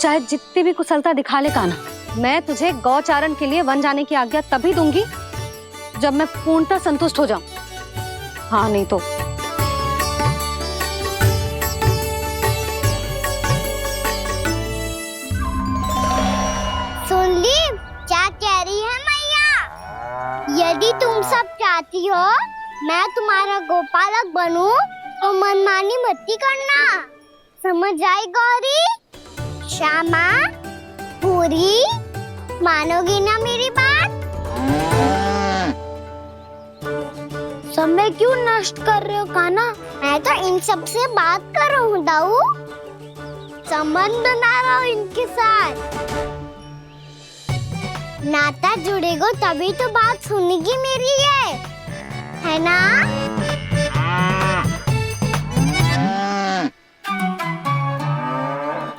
चाहे जितनी भी कुशलता दिखा ले कान्हा, मैं तुझे गौचारण के लिए वन जाने की आज्ञा तभी दूंगी जब मैं पूर्णतः संतुष्ट हो जाऊं। हाँ नहीं तो सुन ली क्या कह रही है मैया? यदि तुम सब चाहती हो मैं तुम्हारा गोपालक बनूं तो मनमानी मत करना, समझ आई गौरी? श्यामा, पूरी, मानोगी ना मेरी बात? समय क्यों नष्ट कर रहे हो कान्हा? मैं तो इन सब से बात कर रहा हूँ दाऊ, संबंध बना रहा हूँ इनके साथ। नाता जुड़ेगा तभी तो बात सुनेगी मेरी है ना?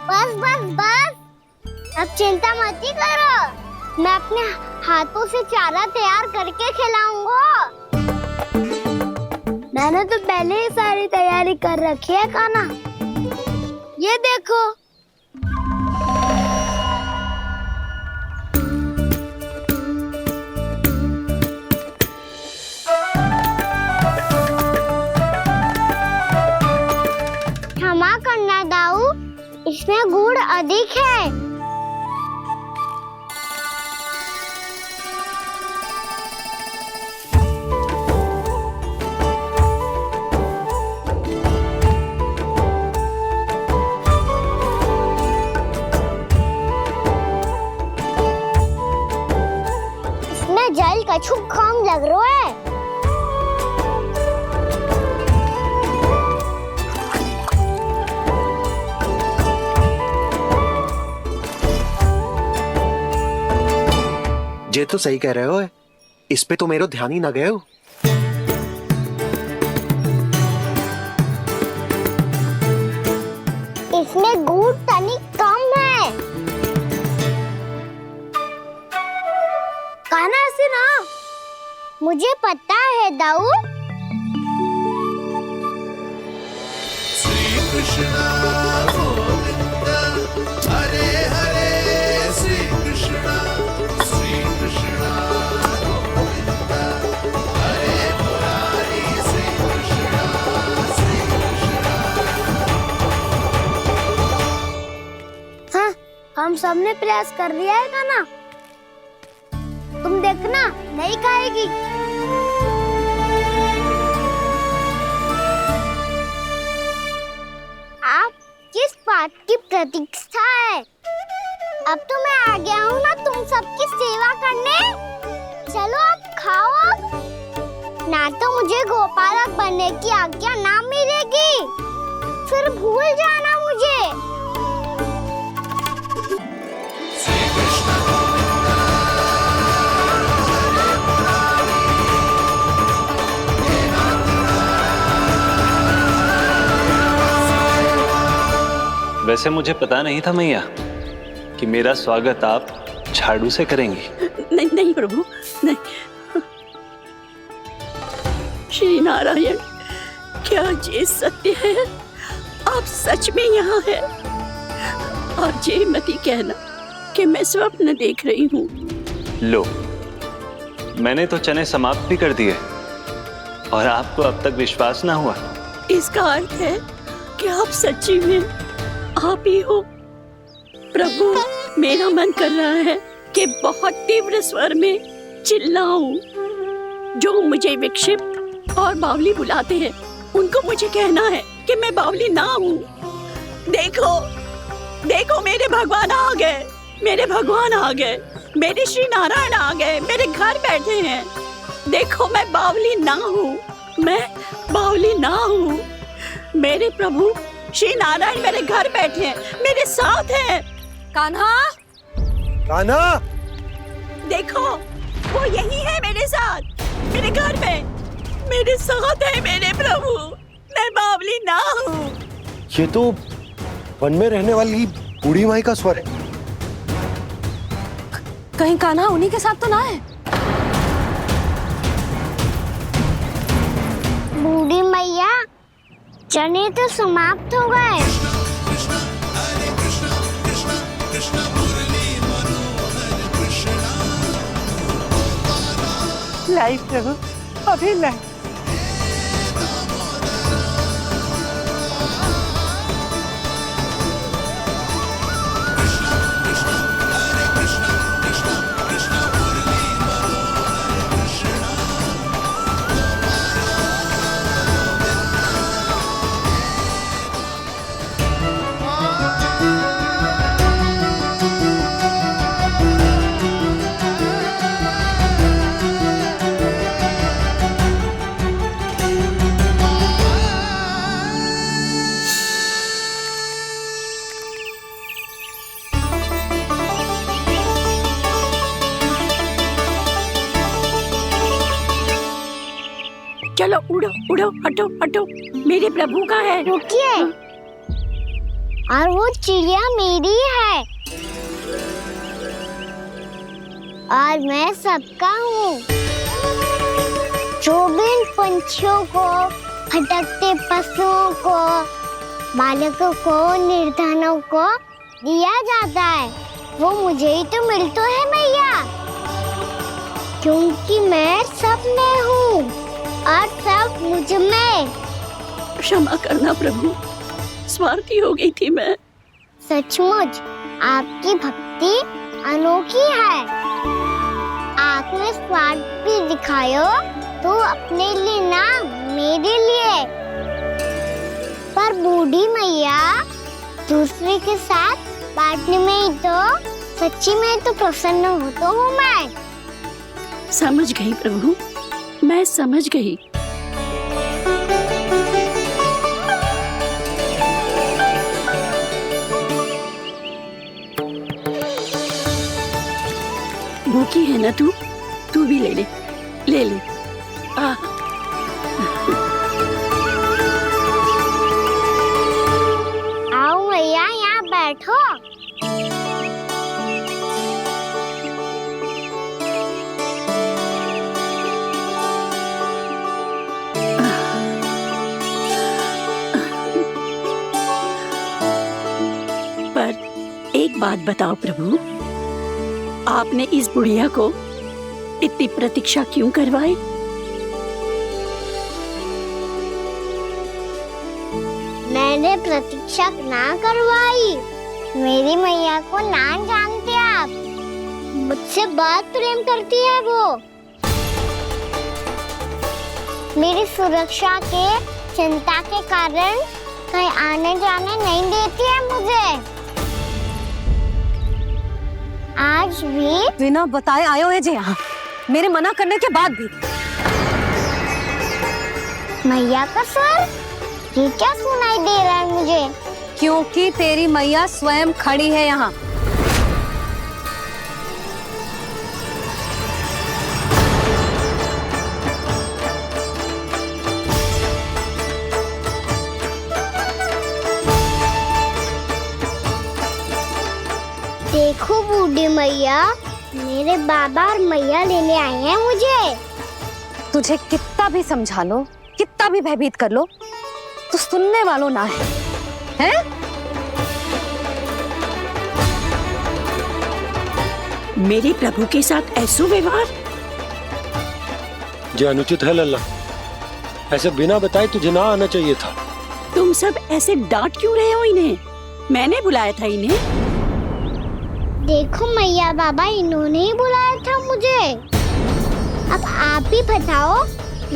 बस बस बस, अब चिंता मत ही करो, मैं अपने हाथों से चारा तैयार करके खिलाऊंगा। मैंने तो पहले ही सारी तैयारी कर रखी है कान्हा, ये देखो। क्षमा करना दाऊ, इसमें गुड़ अधिक है। इसमें जल कछु कम लग रहा है। ये तो सही कह रहे हो, इस पे तो मेरो ध्यान ही ना गए हो। इसमें गुड़ तनिक कम है। कान्हा ऐसे ना, मुझे पता है दाऊ। श्री कृष्णा गोविंद हरे हरे, श्री कृष्णा गोविंद हरे मुरारी, श्री कृष्णा हाँ, हम सबने प्रयास कर लिया है कान्हा, तुम देखना नहीं खाएगी। आप किस बात की प्रतीक्षा है? अब तो मैं आ गया हूँ ना तुम सबकी सेवा करने, चलो अब खाओ अब। ना तो मुझे गोपालक बनने की आज्ञा ना मिलेगी, फिर भूल जाना मुझे। श्री कृष्ण गोविंद हरे मुरारी, हे वैसे मुझे पता नहीं था मैया कि मेरा स्वागत आप झाड़ू से करेंगी। नहीं नहीं प्रभु, नहीं। श्री नारायण, क्या ये सत्य है? आप सच में यहाँ हैं? और ये मत ही कहना कि मैं स्वप्न देख रही हूँ। लो, मैंने तो चने समाप्त भी कर दिए और आपको अब तक विश्वास ना हुआ। इसका अर्थ है कि आप सच्ची में आप ही हो। प्रभु, मेरा मन कर रहा है कि बहुत तीव्र स्वर में चिल्लाऊं। जो मुझे विक्षिप्त और बावली बुलाते हैं उनको मुझे कहना है कि मैं बावली ना हूँ। देखो देखो, मेरे भगवान आ गए, मेरे भगवान आ गए, मेरे श्री नारायण आ गए, मेरे घर बैठे हैं। देखो, मैं बावली ना हूँ, मैं बावली ना हूँ। मेरे प्रभु श्री नारायण मेरे घर बैठे हैं, मेरे साथ हैं। कान्हा, कान्हा, देखो वो यही है मेरे साथ, मेरे घर में मेरे साथ है मेरे प्रभु। मैं बावली ना हूँ। ये तो वन में रहने वाली बूढ़ी माई का स्वर है। कहीं कान्हा उन्हीं के साथ तो ना है? बूढ़ी मैया, चने तो समाप्त हो गए। हरे कृष्ण कृष्ण कृष्ण मुरली मनोहर कृष्णा लाई प्रभु, अभी लाई। चलो उड़ो उड़ो, हटो हटो, मेरे प्रभु का है। रुकिए, और वो चिड़िया मेरी है और मैं सबका हूँ। जो भी इन पंछियों को, भटकते पशुओं को, बालकों को, निर्धनों को दिया जाता है, वो मुझे ही तो मिलता है मैया, क्योंकि मैं सब में हूँ और सब मुझ में। क्षमा करना प्रभु, स्वार्थी हो गई थी मैं। सचमुच आपकी भक्ति अनोखी है। आपने स्वार्थ भी दिखायो तो अपने लिए ना, मेरे लिए। पर बूढ़ी मैया दूसरे के साथ बांटने में ही तो सच्ची में तो प्रसन्न होता हूँ मैं। समझ गई प्रभु, मैं समझ गई। भूखी है ना तू भी ले ले, ले ले। आओ मैया, यहाँ बैठो। पर एक बात बताओ प्रभु, आपने इस बुढ़िया को इतनी प्रतीक्षा क्यों करवाई? मैंने प्रतीक्षा ना करवाई। मेरी मैया को ना जानते आप, मुझसे बहुत प्रेम करती है वो। मेरी सुरक्षा के चिंता के कारण कहीं आने जाने नहीं देती है मुझे। आज भी बिना बताए आयो है जी यहाँ, मेरे मना करने के बाद भी। मैया का स्वर, ये क्या सुनाई दे रहा है मुझे? क्योंकि तेरी मैया स्वयं खड़ी है यहाँ। देखो बूढ़ी मैया, मेरे बाबा और मैया लेने आए हैं मुझे। तुझे कितना भी समझा लो, कितना भी भयभीत कर लो, तो सुनने वालों ना है, हैं? मेरे प्रभु के साथ ऐसा व्यवहार जो अनुचित है लल्ला। ऐसे बिना बताए तुझे ना आना चाहिए था। तुम सब ऐसे डांट क्यों रहे हो इन्हें? मैंने बुलाया था इन्हें। देखो मैया बाबा, इन्होंने ही बुलाया था मुझे। अब आप ही बताओ,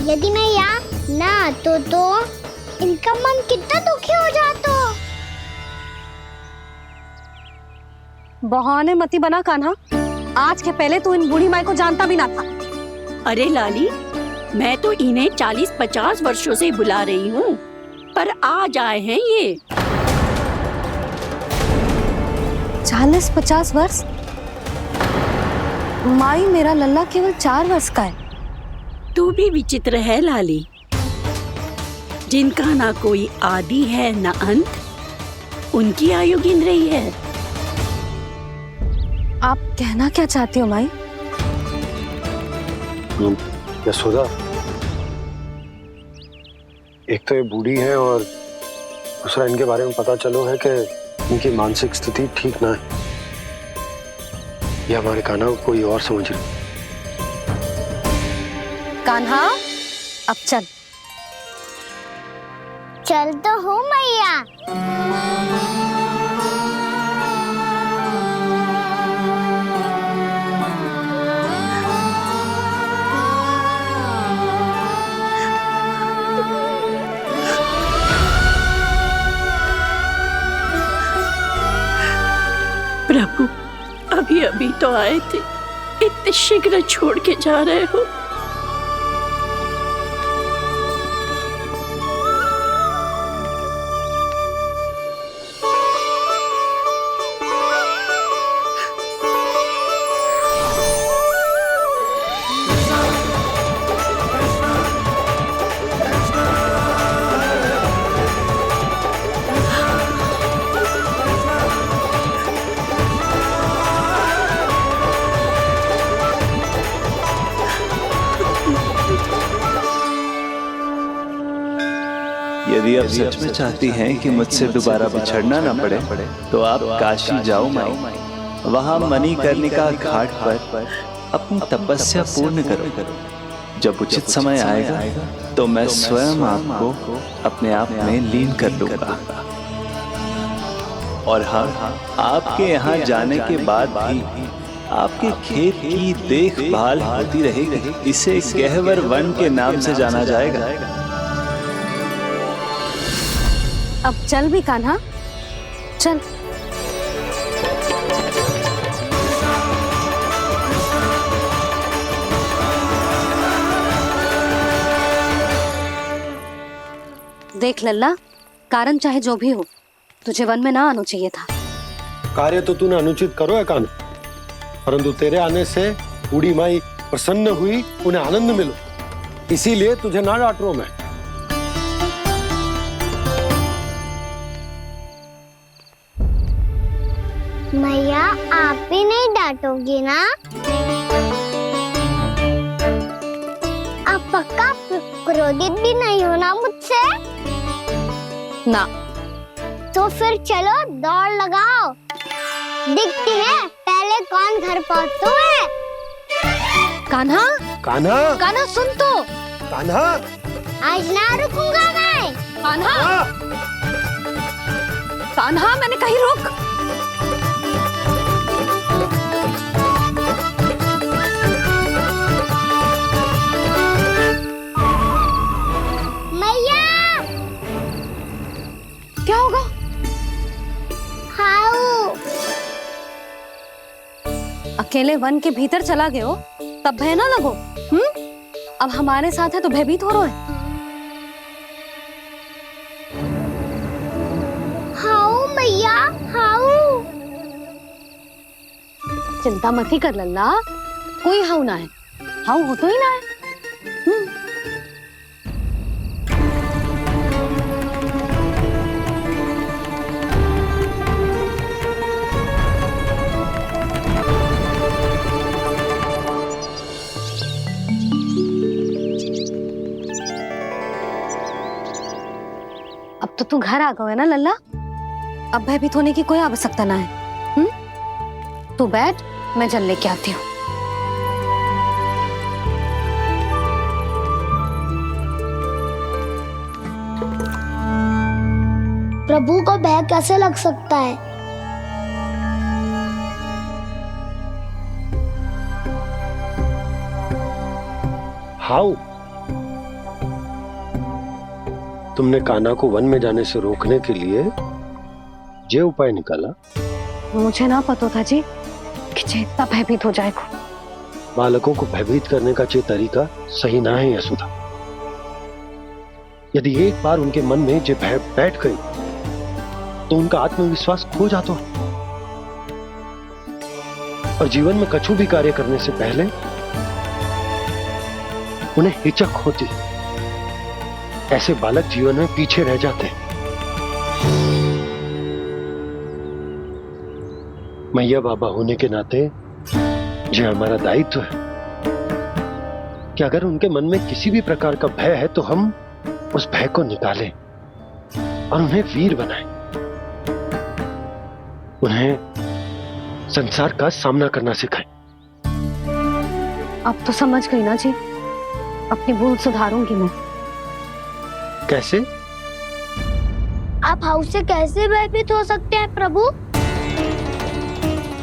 यदि मैं यहाँ ना आतो तो इनका मन कितना दुखी हो जाता। बहाने मती बना कान्हा, आज के पहले तू इन बूढ़ी माई को जानता भी ना था। अरे लाली, मैं तो इन्हें 40-50 वर्षों से बुला रही हूँ, पर आज आए हैं ये। 40-50 वर्ष? माई, मेरा लल्ला केवल 4 वर्ष का है। तू भी विचित्र है लाली, जिनका ना कोई आदि है ना अंत, उनकी आयु गिन रही है। आप कहना क्या चाहती हो माई? यशोदा, एक तो ये बूढ़ी है और दूसरा इनके बारे में पता चलो है कि इनकी मानसिक स्थिति ठीक ना है। या हमारे कान्हा को कोई और समझ रहे? कान्हा अब चल। चल तो हूँ मैया। प्रभु, अभी अभी तो आए थे, इतने शीघ्र छोड़ के जा रहे हो? यदि आप सच में चाहती हैं कि मुझसे दोबारा बिछड़ना ना पड़े तो आप काशी जाओ माई। वहां मणिकर्णिका घाट पर अपनी तपस्या पूर्ण करो। जब उचित समय आएगा तो मैं स्वयं आपको अपने आप में लीन कर लूंगा। और हाँ, आपके यहाँ जाने के बाद भी आपके खेत की देखभाल होती रहेगी। इसे गहवर वन के नाम से जाना जाएगा। अब चल भी कान्हा, चल। देख लल्ला, कारण चाहे जो भी हो, तुझे वन में ना आना चाहिए था। कार्य तो तूने अनुचित करो है कान्हा, परंतु तेरे आने से बूढ़ी माई प्रसन्न हुई, उन्हें आनंद मिलो, इसीलिए तुझे ना डांट रहा हूं मैं। मैया, आप भी नहीं डांटोगी ना? आप पक्का क्रोधित भी नहीं हो ना मुझसे? ना। तो फिर चलो दौड़ लगाओ, दिखती है पहले कौन घर पहुंचता है। कान्हा, कान्हा, कान्हा सुन तो। कान्हा, आज ना रुकूंगा मैं। कान्हा, कान्हा, मैंने कहीं रोक। मैया, क्या होगा? हाउ अकेले वन के भीतर चला गए हो तब भय ना लगो। अब हमारे साथ है तो भयभीत हो रहे हैं। हाउ मैया, हाउ। चिंता मत ही कर लल्ला, कोई हाउ ना है। हाउ हो तो ही ना है। अब तो तू घर आ गया है ना लल्ला, अब भयभीत होने की कोई आवश्यकता ना है। तू बैठ, मैं जल लेके आती हूँ। प्रभु को भय कैसे लग सकता है? हाउ? तुमने कान्हा को वन में जाने से रोकने के लिए ये उपाय निकाला? मुझे ना पता था जी कि जे इतना भयभीत हो जाएगा। बालकों को भयभीत करने का ये तरीका सही ना है यशोदा। यदि एक बार उनके मन में ये भय बैठ गई तो उनका आत्मविश्वास खो जाता है और जीवन में कछु भी कार्य करने से पहले उन्हें हिचक होती। ऐसे बालक जीवन में पीछे रह जाते हैं। मैया बाबा होने के नाते यह हमारा दायित्व है कि अगर उनके मन में किसी भी प्रकार का भय है तो हम उस भय को निकालें और उन्हें वीर बनाएं, उन्हें संसार का सामना करना सिखाएं। अब तो समझ गई ना जी, अपनी भूल सुधारूंगी मैं। कैसे? आप हाउस से कैसे भयभीत हो सकते हैं प्रभु?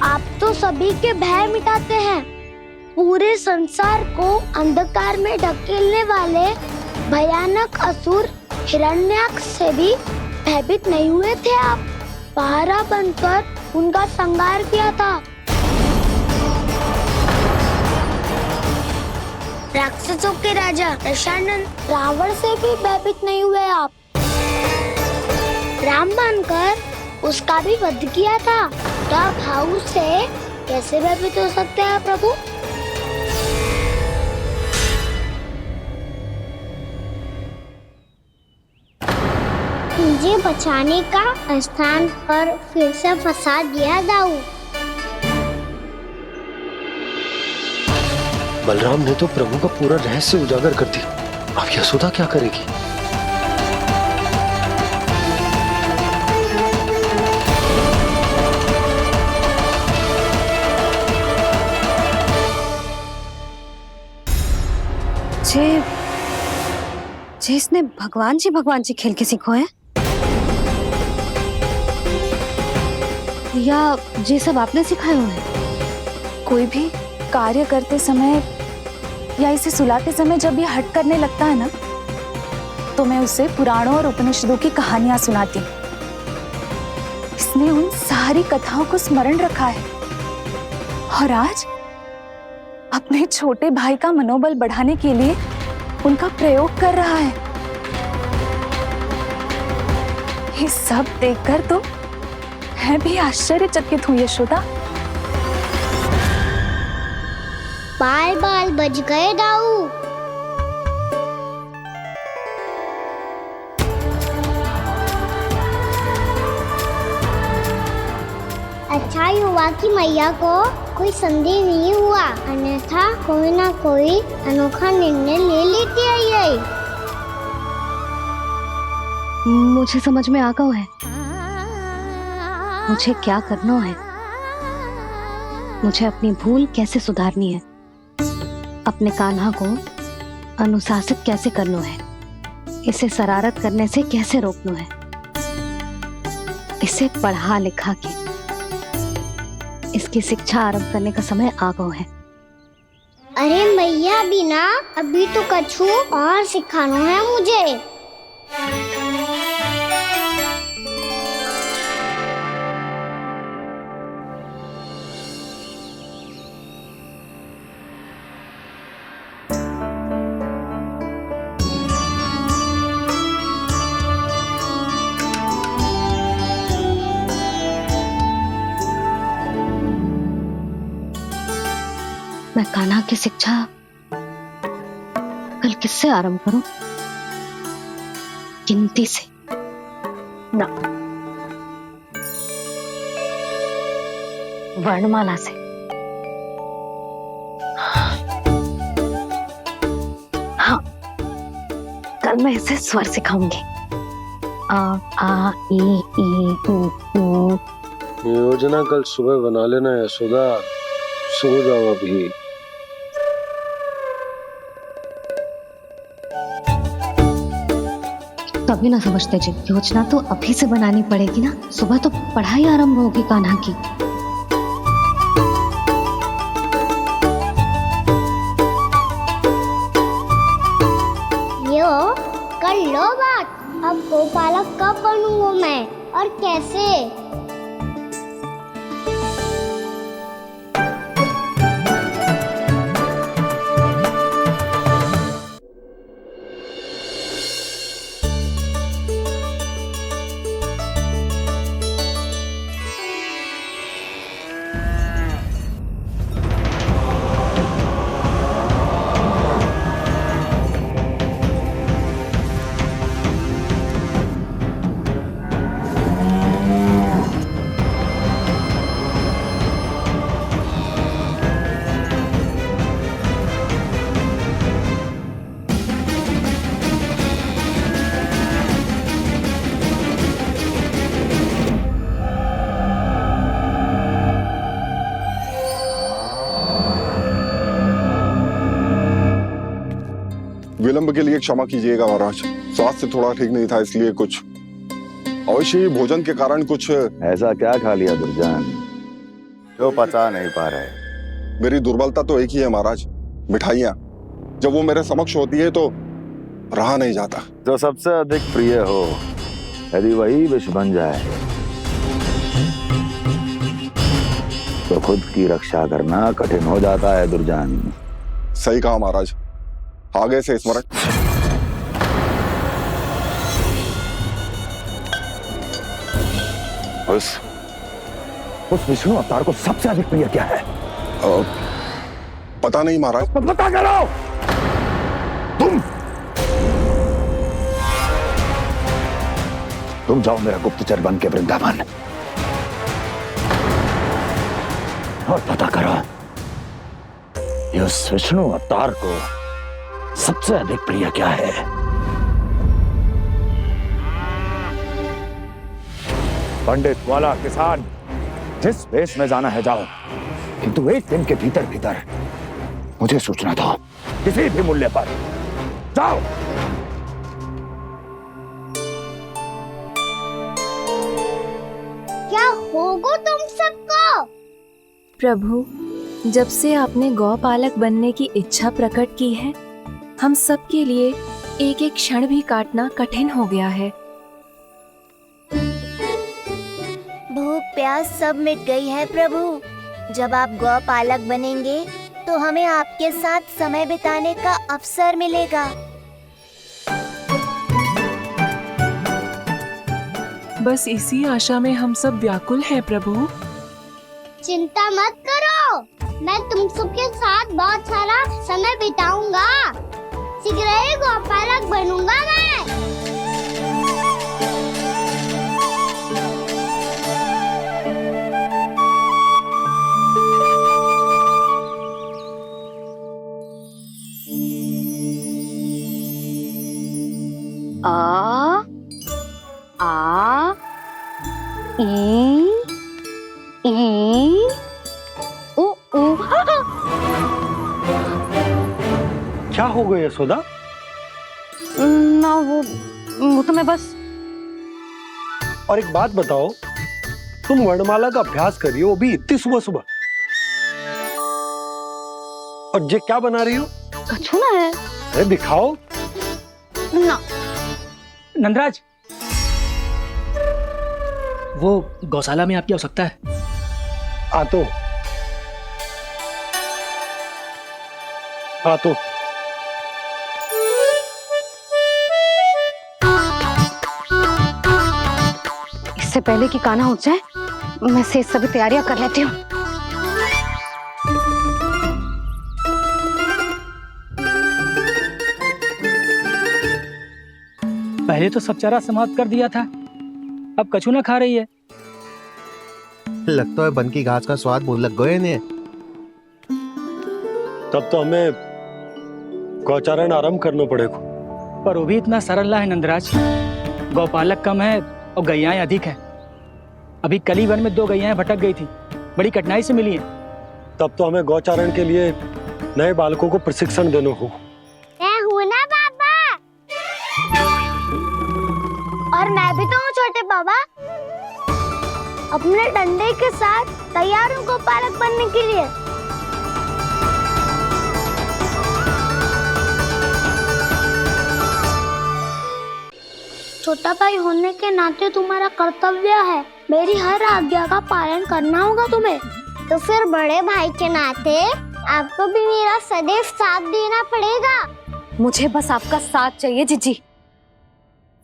आप तो सभी के भय मिटाते हैं। पूरे संसार को अंधकार में ढकेलने वाले भयानक असुर हिरण्याक्ष से भी भयभीत नहीं हुए थे आप। पहरा बनकर उनका संहार किया था। राक्षसों के राजा दशानन रावण से भी भयभीत नहीं हुए आप। राम बनकर उसका भी वध किया था। तो आप हाउस से कैसे भयभीत हो सकते हैं प्रभु? मुझे बचाने का स्थान पर फिर से फंसा दिया दाऊ। बलराम ने तो प्रभु का पूरा रहस्य उजागर कर दिया। अब यशोदा क्या करेगी? जे इसने भगवान जी खेल के सीखो है, या ये सब आपने सिखाए हुए हैं? कोई भी कार्य करते समय या इसे सुलाते समय जब ये हट करने लगता है ना, तो मैं उसे पुराणों और उपनिषदों की कहानियां सुनाती हूँ। इसने उन सारी कथाओं को स्मरण रखा है और आज अपने छोटे भाई का मनोबल बढ़ाने के लिए उनका प्रयोग कर रहा है। ये सब देखकर तो मैं भी आश्चर्यचकित हूँ यशोदा। बाल बाल बज गए दाऊ। अच्छा ही हुआ कि मैया को कोई संदेह नहीं हुआ, अन्यथा कोई ना कोई अनोखा निर्णय ले लेती है ये। मुझे समझ में आ गया है मुझे क्या करना है। मुझे अपनी भूल कैसे सुधारनी है, अपने कान्हा को अनुशासित कैसे करना है, इसे शरारत करने से कैसे रोकना है, इसे पढ़ा लिखा के इसकी शिक्षा आरंभ करने का समय आ गया है। अरे मैया बिना अभी तो कछु और सिखाना है मुझे। मैं कान्हा की शिक्षा कल किससे आरंभ करूं? गिनती से ना, वर्णमाला से। हाँ, कल मैं इसे स्वर सिखाऊंगी। आ ई ऊ। योजना कल सुबह बना लेना यशोदा, सो जाओ अभी। तभी ना समझते जी, योजना तो अभी से बनानी पड़ेगी ना। सुबह तो पढ़ाई आरंभ होगी कान्हा की। यो कर लो बात। अब गोपालक कब बनूंगा मैं और कैसे? विलंब के लिए क्षमा कीजिएगा महाराज। स्वास्थ्य थोड़ा ठीक नहीं था, इसलिए कुछ अवश्य ही भोजन के कारण कुछ। ऐसा क्या खा लिया दुर्जन जो पचा नहीं पा रहे? मेरी दुर्बलता तो एक ही है महाराज, मिठाइयाँ। जब वो मेरे समक्ष होती है तो रहा नहीं जाता। जो सबसे अधिक प्रिय हो, यदि वही विष बन जाए तो खुद की रक्षा करना कठिन हो जाता है दुर्जन। सही कहा महाराज, आगे से स्मरण। उस विष्णु अवतार को सबसे अधिक प्रिय क्या है? पता नहीं महाराज। पता करो। तुम जाओ मेरा गुप्तचर बन के वृंदावन और पता करो कि उस विष्णु अवतार को सबसे अधिक प्रिय क्या है। पंडित वाला किसान, जिस वेश में जाना है जाओ, किंतु एक दिन के भीतर भीतर मुझे सूचना दो, किसी भी मूल्य पर। जाओ। क्या होगा तुम सबको? प्रभु, जब से आपने गौपालक बनने की इच्छा प्रकट की है, हम सब के लिए एक एक क्षण भी काटना कठिन हो गया है। भूख प्यास सब मिट गई है प्रभु। जब आप गौपालक बनेंगे तो हमें आपके साथ समय बिताने का अवसर मिलेगा। बस इसी आशा में हम सब व्याकुल हैं प्रभु। चिंता मत करो, मैं तुम सबके साथ बहुत सारा समय बिताऊंगा। शीघ्र ही गौपालक बनूंगा मैं। आ ई उ उ। क्या हो गया यशोदा? ना वो तो मैं बस। और एक बात बताओ, तुम वर्णमाला का अभ्यास कर रही हो, वो भी इतनी सुबह सुबह, और ये क्या बना रही हो? कछुआ है। अरे दिखाओ ना। नंदराज, वो गौशाला में आपकी आवश्यकता है। आ तो इससे पहले कि कान्हा उठ जाए, मैं से सभी तैयारियां कर लेती हूँ। पहले तो सब चारा समाप्त कर दिया था, अब कछुआ खा रही है। लगता है बन की घास का स्वाद भूल लग गए ने। तब तो हमें गौचारण आरंभ करना पड़ेगा। पर वो भी इतना सरल है नंदराज। गौपालक कम है और गैयाएं अधिक है। अभी कली वन में 2 गैयाएं भटक गई थी, बड़ी कठिनाई से मिली है। तब तो हमें गौचारण के लिए नए बालकों को प्रशिक्षण देना होगा। मैं हूँ ना बाबा, और मैं भी तो हूँ छोटे बाबा। अपने डंडे के साथ तैयार हूँ गौपालक बनने के लिए। छोटा भाई होने के नाते तुम्हारा कर्तव्य है, मेरी हर आज्ञा का पालन करना होगा तुम्हें। तो फिर बड़े भाई के नाते आपको भी मेरा सदैव साथ देना पड़ेगा। मुझे बस आपका साथ चाहिए जीजी।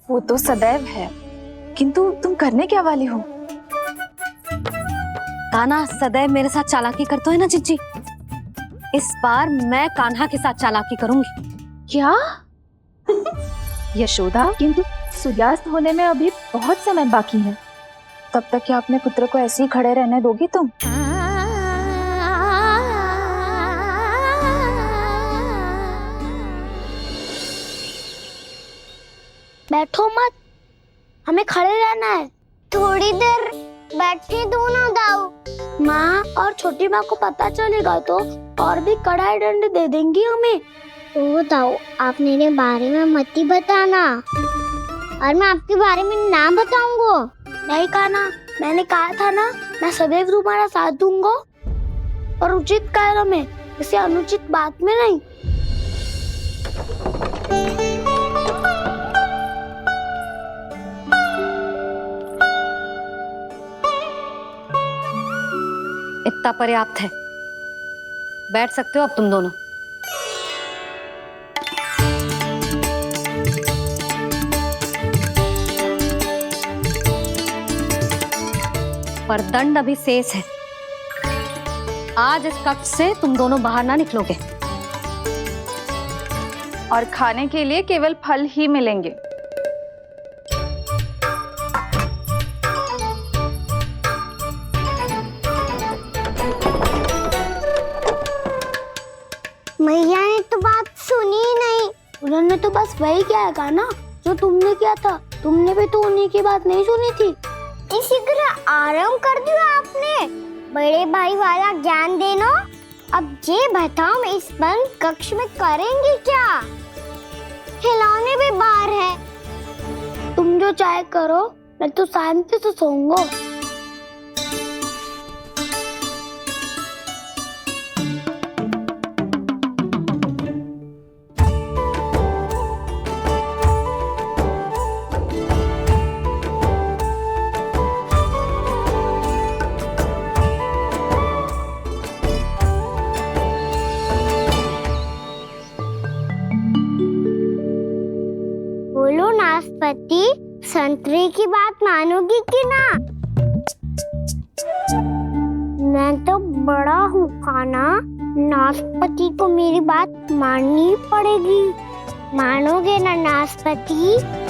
वो तो सदैव है, किंतु तुम करने क्या वाली हो? कान्हा सदैव मेरे साथ चालाकी करता है ना जीजी। इस बार मैं कान्हा के साथ चालाकी करूंगी। क्या? यशोदा, किंतु सूर्यास्त होने में अभी बहुत समय बाकी है। तब तक क्या अपने पुत्र को ऐसे ही खड़े रहने दोगी तुम? बैठो मत, हमें खड़े रहना है। थोड़ी देर बैठे दो ना दाऊ। माँ और छोटी माँ को पता चलेगा तो और भी कड़ाई दंड दे देंगी हमें। ओ ताऊ, आप मेरे बारे में मत ही बताना, और मैं आपके बारे में ना बताऊंगा। नहीं कहा ना, मैंने कहा था ना, मैं सदैव तुम्हारा साथ दूंगा और उचित कार्य में, किसी अनुचित बात में नहीं। इतना पर्याप्त है, बैठ सकते हो अब तुम दोनों। पर दंड अभी शेष है। आज इस कक्ष से तुम दोनों बाहर ना निकलोगे, और खाने के लिए केवल फल ही मिलेंगे। मैया ने तो बात सुनी ही नहीं। उन्होंने तो बस वही किया ना जो तुमने किया था। तुमने भी तो उन्हीं की बात नहीं सुनी थी। इसी तरह आराम कर दिया आपने। बड़े भाई वाला ज्ञान देना। अब ये बताओ, मैं इस बंद कक्ष में करेंगे क्या? खिलौने भी बाहर है। तुम जो चाहे करो, मैं तो शांति से सोऊंगा। बोलो नाशपाती, संतरे की बात मानोगी कि ना? मैं तो बड़ा हूँ काना, नाशपाती को मेरी बात माननी पड़ेगी। मानोगे ना नाशपाती?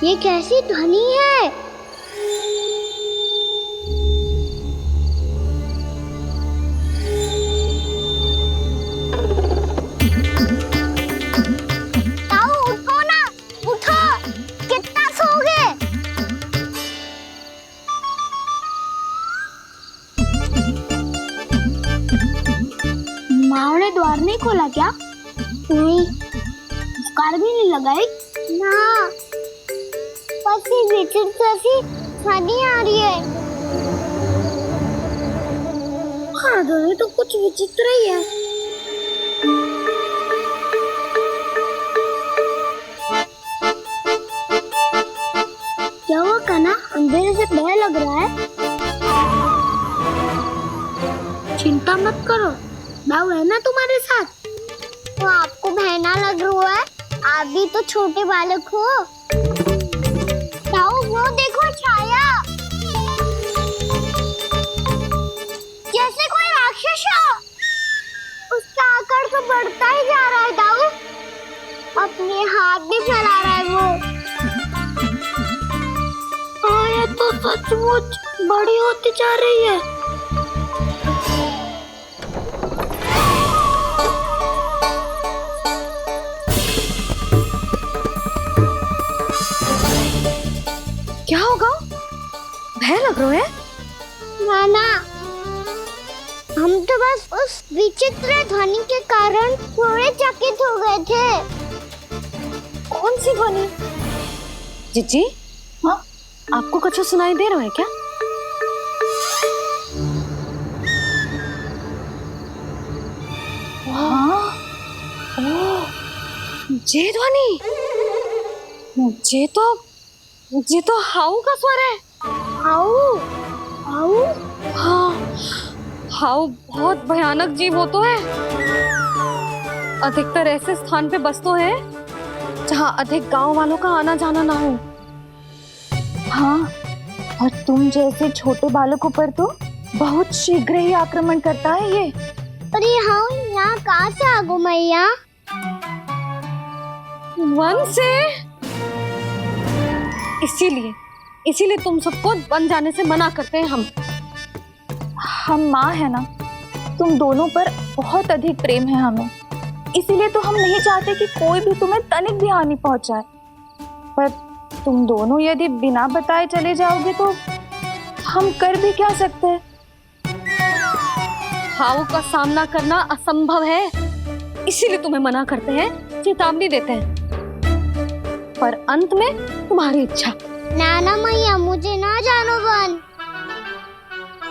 ये कैसी ध्वनि है? ताऊ उठो ना, उठो, कितना सोओगे? माँ ने द्वार नहीं खोला क्या? नहीं। कार भी नहीं लगाई? ना, बस ये विचित्र सी ध्वनि आ रही है। हाँ, ध्वनि तो कुछ विचित्र ही है। क्या हुआ कान्हा, अंधेरे से भय लग रहा है? चिंता मत करो, दाऊ है ना तुम्हारे साथ। तो आपको बहना लग रहा है? आप भी तो छोटे बालक हो। ताऊ वो देखो छाया, जैसे कोई राक्षस हो। उसका आकार तो बढ़ता ही जा रहा है ताऊ। अपने हाथ भी फैला रहा है वो। हाँ, ये तो सचमुच बड़ी होती जा रही है। क्या होगा? भय लग रहा है? नाना, हम तो बस उस विचित्र ध्वनि के कारण थोड़े चकित हो गए थे। कौन सी ध्वनि? जीजी, हाँ, आपको कुछ सुनाई दे रहा है क्या? हाँ, ओह, ये ध्वनि, ये तो हाउ का स्वर है। हाउ? हाउ? हाँ, हाउ बहुत भयानक जीव हो तो है। अधिकतर ऐसे स्थान पे बस तो है जहाँ अधिक गांव वालों का आना जाना ना हो। हाँ, और तुम जैसे छोटे बालकों पर तो बहुत शीघ्र ही आक्रमण करता है ये। पर ये हाउ यहाँ कहाँ से आ गो मैया? वन से। इसीलिए तुम सबको वन जाने से मना करते हैं हम। माँ है ना, तुम दोनों पर बहुत अधिक प्रेम है हमें, इसीलिए तो हम नहीं चाहते कि कोई भी तुम्हें तनिक भी हानि पहुंचाए। पर तुम दोनों यदि बिना बताए चले जाओगे तो हम कर भी क्या सकते हैं? हाउ का सामना करना असंभव है, इसीलिए तुम्हें मना करते हैं, चेतावनी देते हैं, पर अंत में तुम्हारी इच्छा। नाना मैया मुझे ना जानो वन।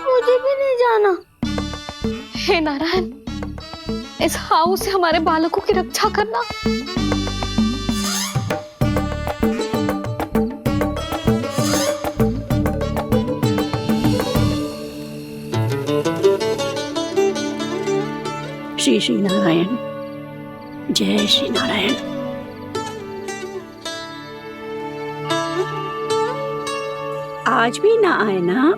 मुझे भी नहीं जाना। हे नारायण, इस हाउ से हमारे बालकों की रक्षा करना। श्री श्री नारायण, जय श्री नारायण। आज भी ना आए ना?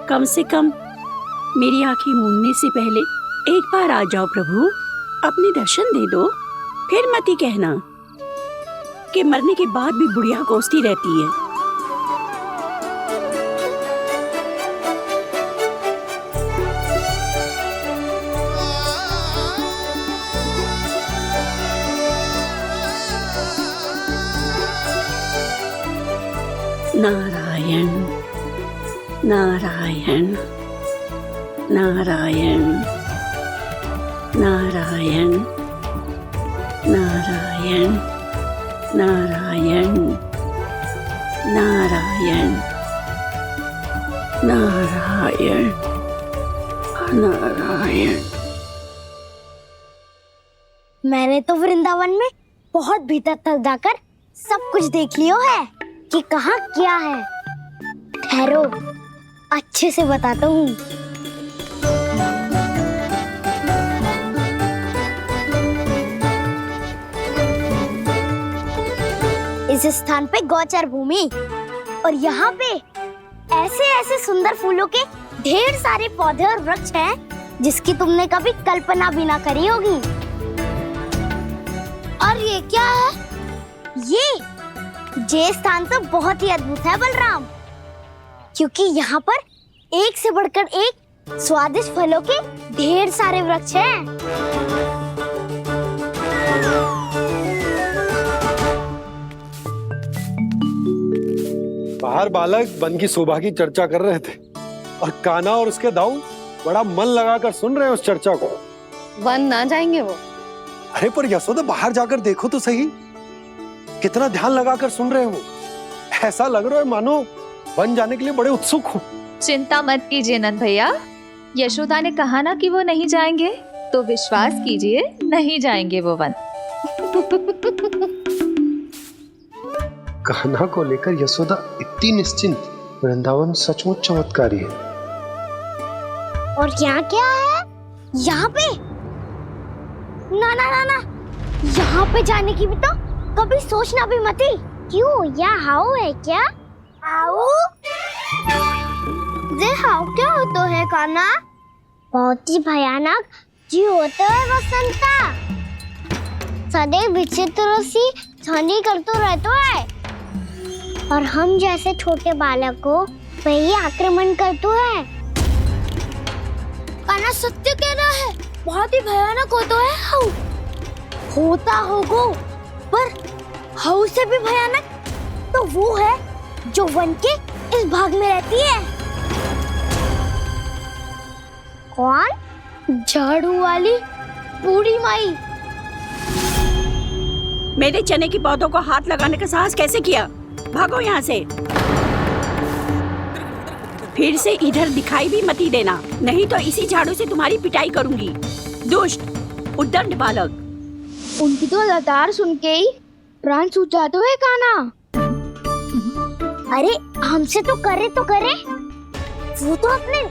कम से कम मेरी आंखें मूंदने से पहले एक बार आ जाओ प्रभु, अपने दर्शन दे दो। फिर मत ही कहना कि मरने के बाद भी बुढ़िया कोसती रहती है। नारायण नारायण नारायण नारायण नारायण नारायण नारायण नारायण नारायण। मैंने तो वृंदावन में बहुत भीतर तक जाकर सब कुछ देख लियो है कि कहाँ क्या है। ठहरो, अच्छे से बताता हूँ। इस स्थान पे गौचर भूमि और यहाँ पे ऐसे ऐसे सुंदर फूलों के ढेर सारे पौधे और वृक्ष हैं जिसकी तुमने कभी कल्पना भी ना करी होगी। और ये क्या है? ये स्थान तो बहुत ही अद्भुत है बलराम, क्योंकि यहाँ पर एक से बढ़कर एक स्वादिष्ट फलों के ढेर सारे वृक्ष हैं। बाहर बालक वन की शोभा की चर्चा कर रहे थे और कान्हा और उसके दाऊ बड़ा मन लगाकर सुन रहे हैं उस चर्चा को। वन ना जाएंगे वो? अरे पर यशोदा, बाहर जाकर देखो तो सही, कितना ध्यान लगाकर सुन रहे हो। ऐसा लग रहा है मानो वन जाने के लिए बड़े उत्सुक हो। चिंता मत कीजिए नंद भैया, यशोदा ने कहा ना कि वो नहीं जाएंगे, तो विश्वास कीजिए नहीं जाएंगे वो वन। कान्हा को लेकर यशोदा इतनी निश्चिंत, वृंदावन सचमुच चमत्कारी है। और यहाँ क्या है? यहाँ पे ना ना ना ना, यहाँ पे जाने की भी तो कभी सोचना भी मत ही। क्यों, यहाँ हाउ है क्या? हाउ? ये हाउ क्या होता है कान्हा? बहुत ही भयानक जी होता है वसंता, सदैव विचित्र सी ध्वनि करते रहता है और हम जैसे छोटे बालक को वही आक्रमण करते है। कान्हा सत्य कह रहा है, बहुत ही भयानक होता है हाउ। होता होगा, पर हाउ से भी भयानक तो वो है जो वन के इस भाग में रहती है। कौन? झाड़ू वाली बूढ़ी माई। मेरे चने की पौधों को हाथ लगाने का साहस कैसे किया? भागो यहाँ से। फिर से इधर दिखाई भी मत देना, नहीं तो इसी झाड़ू से तुम्हारी पिटाई करूंगी। दुष्ट उद्दंड बालक। उनकी तो लतार सुन के ही प्राण सूझ जाते हुए कान्हा। अरे हमसे तो करे, वो तो अपने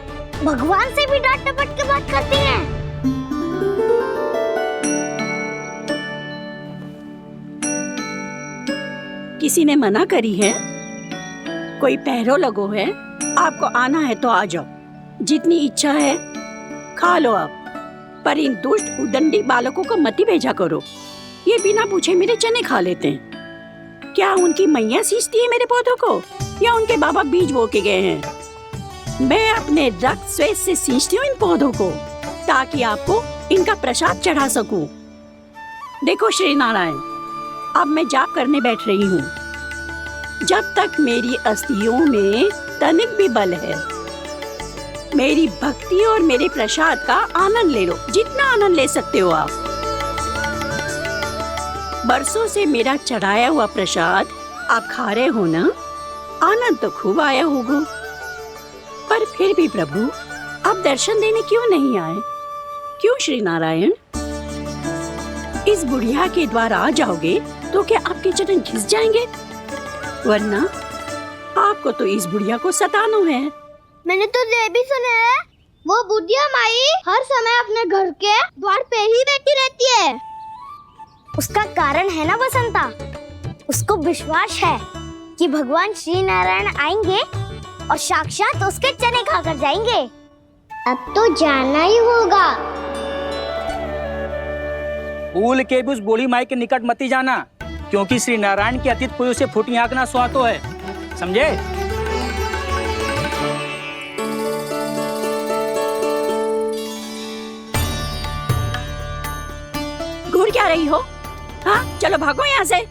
भगवान से भी डांट डपट के बात करती हैं। किसी ने मना करी है? कोई पहरो लगो है? आपको आना है तो आ जाओ, जितनी इच्छा है खा लो आप, पर इन दुष्ट उदंडी बालकों को मत ही भेजा करो। ये बिना पूछे मेरे चने खा लेते हैं। क्या उनकी मैया सींचती है मेरे पौधों को, या उनके बाबा बीज बो के गए हैं? मैं अपने रक्त स्वेद से सींचती हूँ इन पौधों को, ताकि आपको इनका प्रसाद चढ़ा सकूं। देखो श्री नारायण, अब मैं जाप करने बैठ रही हूँ। जब तक मेरी अस्थियों में तनिक भी बल है, मेरी भक्ति और मेरे प्रसाद का आनंद ले लो, जितना आनंद ले सकते हो आप। बरसों से मेरा चढ़ाया हुआ प्रसाद आप खा रहे हो ना, आनंद तो खूब आया होगा। पर फिर भी प्रभु, आप दर्शन देने क्यों नहीं आए? क्यों श्री नारायण? इस बुढ़िया के द्वार आ जाओगे तो क्या आपके चरण घिस जाएंगे? वरना आपको तो इस बुढ़िया को सताना है। मैंने तो ये भी सुना है, वो बुढ़िया माई हर समय अपने घर के द्वार पे ही बैठी रहती है। उसका कारण है ना बसंता, उसको विश्वास है कि भगवान श्री नारायण आएंगे और साक्षात उसके चने खाकर जाएंगे। अब तो जाना ही होगा। भूल के भी उस बूढ़ी माई के निकट मत ही जाना, क्योंकि श्री नारायण की अतीत कोई उसे फूटी आंख ना सुहातो है, समझे? घूर क्या रही हो? हाँ, चलो भागो यहाँ से।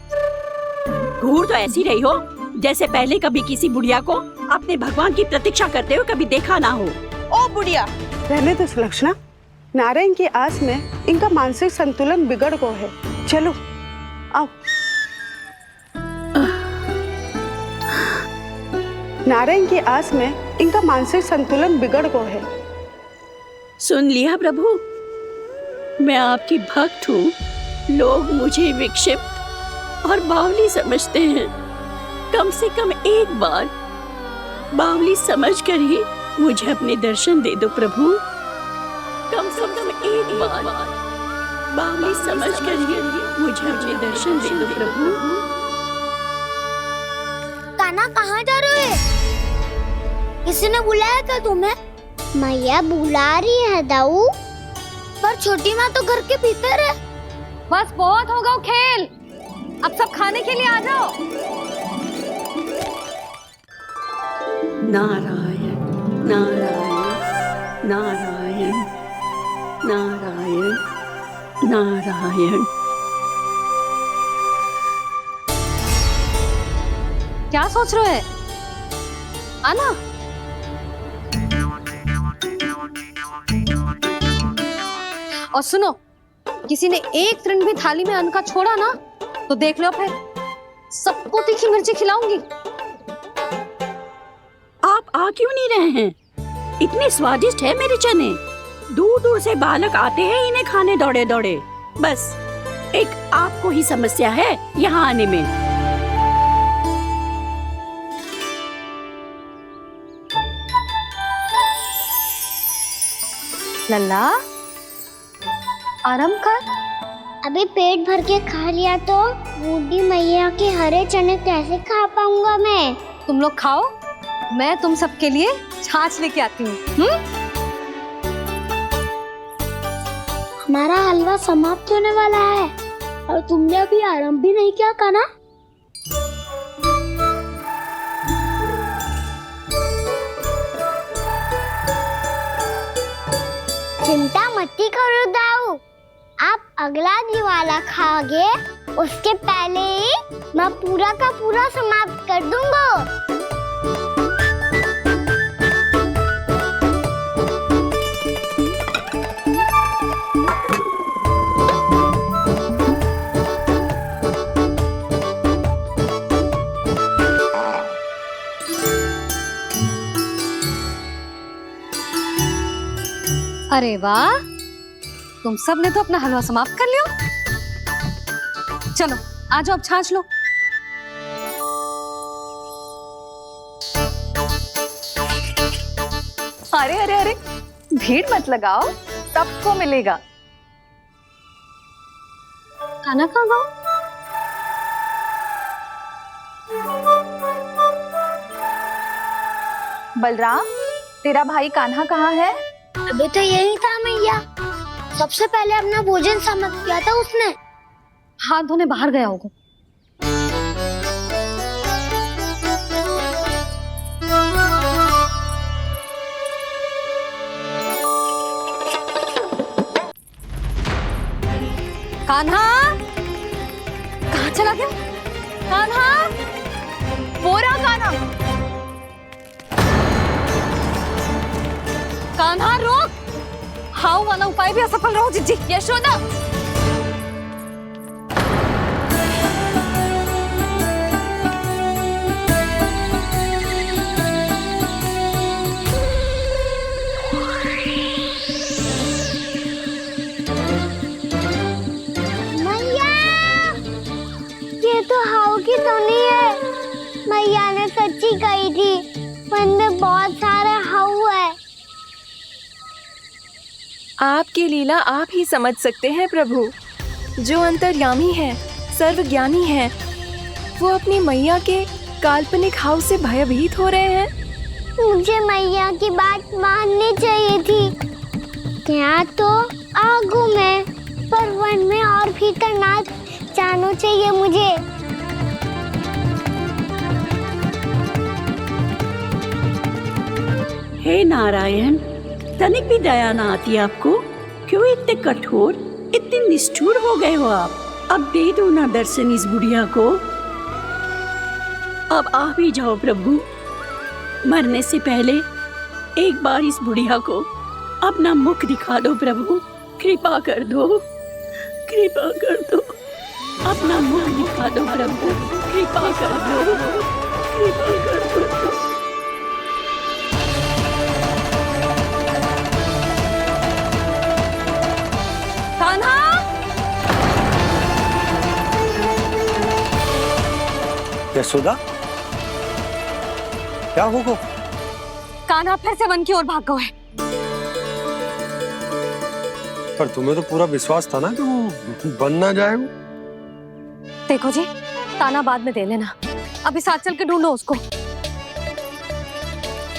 घूर तो ऐसी रही हो जैसे पहले कभी किसी बुढ़िया को अपने भगवान की प्रतीक्षा करते हुए कभी देखा ना हो। ओ बुढ़िया, रहने दो सुलक्षणा। नारायण की आस में इनका मानसिक संतुलन बिगड़ गया है। चलो आओ। नारायण की आस में इनका मानसिक संतुलन बिगड़ गया है। सुन लिया प्रभु, मैं आपकी भक्त हूँ। लोग मुझे विक्षिप्त और बावली समझते हैं। कम से कम एक बार बावली समझकर ही मुझे अपने दर्शन दे दो प्रभु। कम से कम एक बार बावली समझकर ही मुझे अपने दर्शन दे दो प्रभु। कान्हा कहाँ जा रहे हो? किसी ने बुलाया क्या तुम्हें? मैया बुला रही है दाऊ, पर छोटी माँ तो घर के भीतर है। बस बहुत हो गया खेल, अब सब खाने के लिए आ जाओ। नारायण नारायण नारायण नारायण नारायण। क्या सोच रहे हैं? आना। और सुनो, किसी ने एक तृण भी थाली में अन्न का छोड़ा ना, तो देख लो फिर सबको तीखी मिर्ची खिलाऊंगी। आप आ क्यों नहीं रहे हैं? इतने स्वादिष्ट है मेरे चने। दूर दूर से बालक आते हैं इन्हें खाने दौड़े दौड़े। बस एक आपको ही समस्या है यहाँ आने में। लल्ला, आराम कर। अभी पेट भर के खा लिया तो बूढ़ी मैया के हरे चने कैसे खा पाऊंगा मैं? तुम लोग खाओ, मैं तुम सबके लिए छाछ लेके आती हूँ। हमारा हलवा समाप्त होने वाला है और तुमने अभी आराम भी नहीं किया कान्हा। चिंता मत करो दाऊ, आप अगला दिवाला खाओगे उसके पहले ही मैं पूरा का पूरा समाप्त कर दूंगा। अरे वाह, तुम सब ने तो अपना हलवा समाप्त कर लिया। चलो आ जाओ, अब छाछ लो। अरे अरे अरे, भीड़ मत लगाओ, सबको मिलेगा। खाना कहाँ गया? बलराम, तेरा भाई कान्हा कहाँ है? अभी तो यही था मैया, सबसे पहले अपना भोजन समाप्त किया था उसने। हाथ धोने बाहर गया होगा। कान्हा, गया। कान्हा, वो रहा कान्हा। कान्हा रोक। हाउ वाला उपाय भी असफल रहो जिज्जी। यशोदा, तो हाउ की तो नहीं है। मैया ने सच्ची कही थी, मन में बहुत सारे हाउ है। आपकी लीला आप ही समझ सकते हैं प्रभु। जो अंतर्यामी है, सर्वज्ञानी है, वो अपनी मैया के काल्पनिक हाव से भयभीत हो रहे हैं। मुझे मैया की बात माननी चाहिए थी। क्या तो आगू में, पर वन में और भीतर ना जानो चाहिए मुझे। हे नारायण, तनिक भी दया ना आती आपको? क्यों इतने कठोर, इतने निष्ठुर हो गए हो आप? अब दे दो ना दर्शन इस बुढ़िया को। अब आप ही जाओ प्रभु। मरने से पहले एक बार इस बुढ़िया को अपना मुख दिखा दो प्रभु। कृपा कर दो, कृपा कर दो। अपना मुख दिखा दो प्रभु, कृपा कर दो, कृपा कर दो। कान्हा, यशोदा, क्या होगा? कान्हा फिर से वन की ओर भाग गए। पर तुम्हें तो पूरा विश्वास था ना कि वो बन ना जाए। देखो जी, ताना बाद में दे लेना, अभी साथ चल के ढूंढो उसको।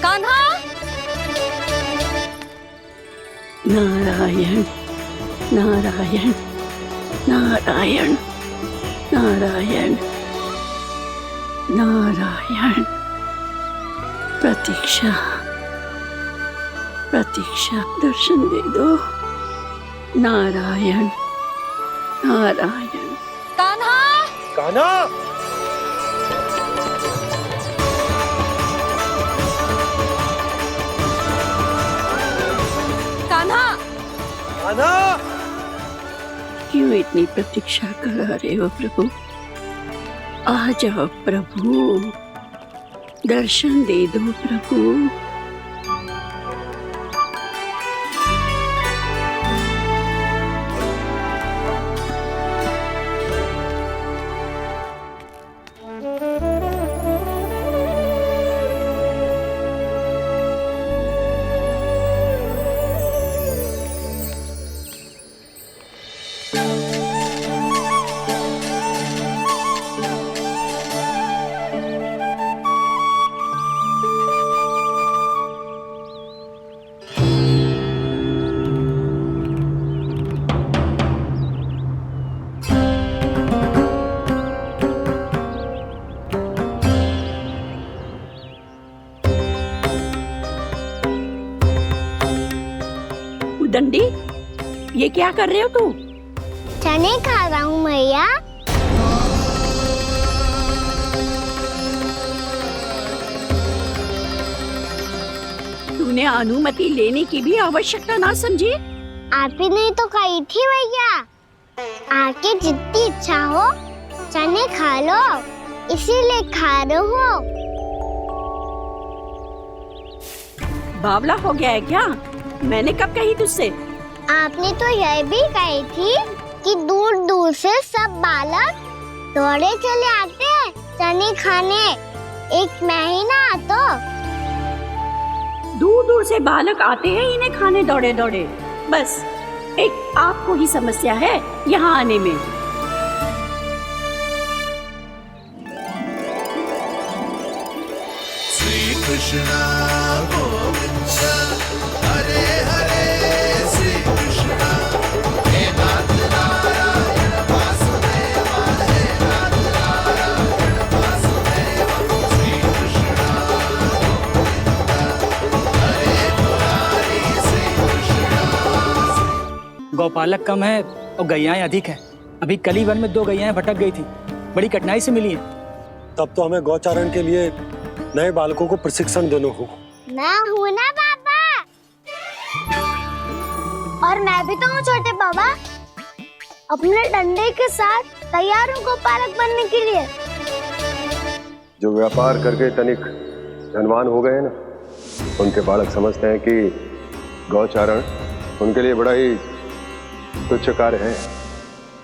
कान्हा, नारायण नारायण नारायण नारायण नारायण। प्रतीक्षा प्रतीक्षा, दर्शन दे दो। नारायण नारायण। कान्हा, कान्हा, कान्हा, कान्हा। क्यों इतनी प्रतीक्षा करा रहे हो प्रभु? आ जाओ प्रभु, दर्शन दे दो प्रभु। दंडी, ये क्या कर रहे हो तू? चने खा रहा हूँ मैया। तूने अनुमति लेने की भी आवश्यकता ना समझी? आप ही ने तो कही थी भैया, आके जितनी इच्छा हो चने खा लो, इसीलिए खा रहे हो। बावला हो गया है क्या? मैंने कब कही तुझसे? आपने तो यह भी कही थी कि दूर दूर से सब बालक दौड़े चले आते हैं चने खाने, एक महीना तो दूर दूर से बालक आते हैं इन्हें खाने दौड़े दौड़े। बस एक आपको ही समस्या है यहाँ आने में। श्री कृष्ण गोविंद हरे हरे, श्री कृष्ण हे नाथ नारायण वासुदेव, हे नाथ नारायण वासुदेव, श्री कृष्ण गोविंद हरे मुरारी, श्री कृष्ण। गौपालक कम है और गैयाएं अधिक हैं। अभी कली वन में 2 गैयाएं भटक गई थी, बड़ी कठिनाई से मिली हैं। तब तो हमें गौचारण के लिए नए बालकों को प्रशिक्षण देना होगा। मैं हूँ ना पापा, और मैं भी तो हूँ छोटे बाबा। अपने डंडे के साथ तैयार हूँ गोपालक बनने के लिए। जो व्यापार करके तनिक धनवान हो गए ना, उनके बालक समझते हैं कि गौचारण उनके लिए बड़ा ही तुच्छ कार्य है।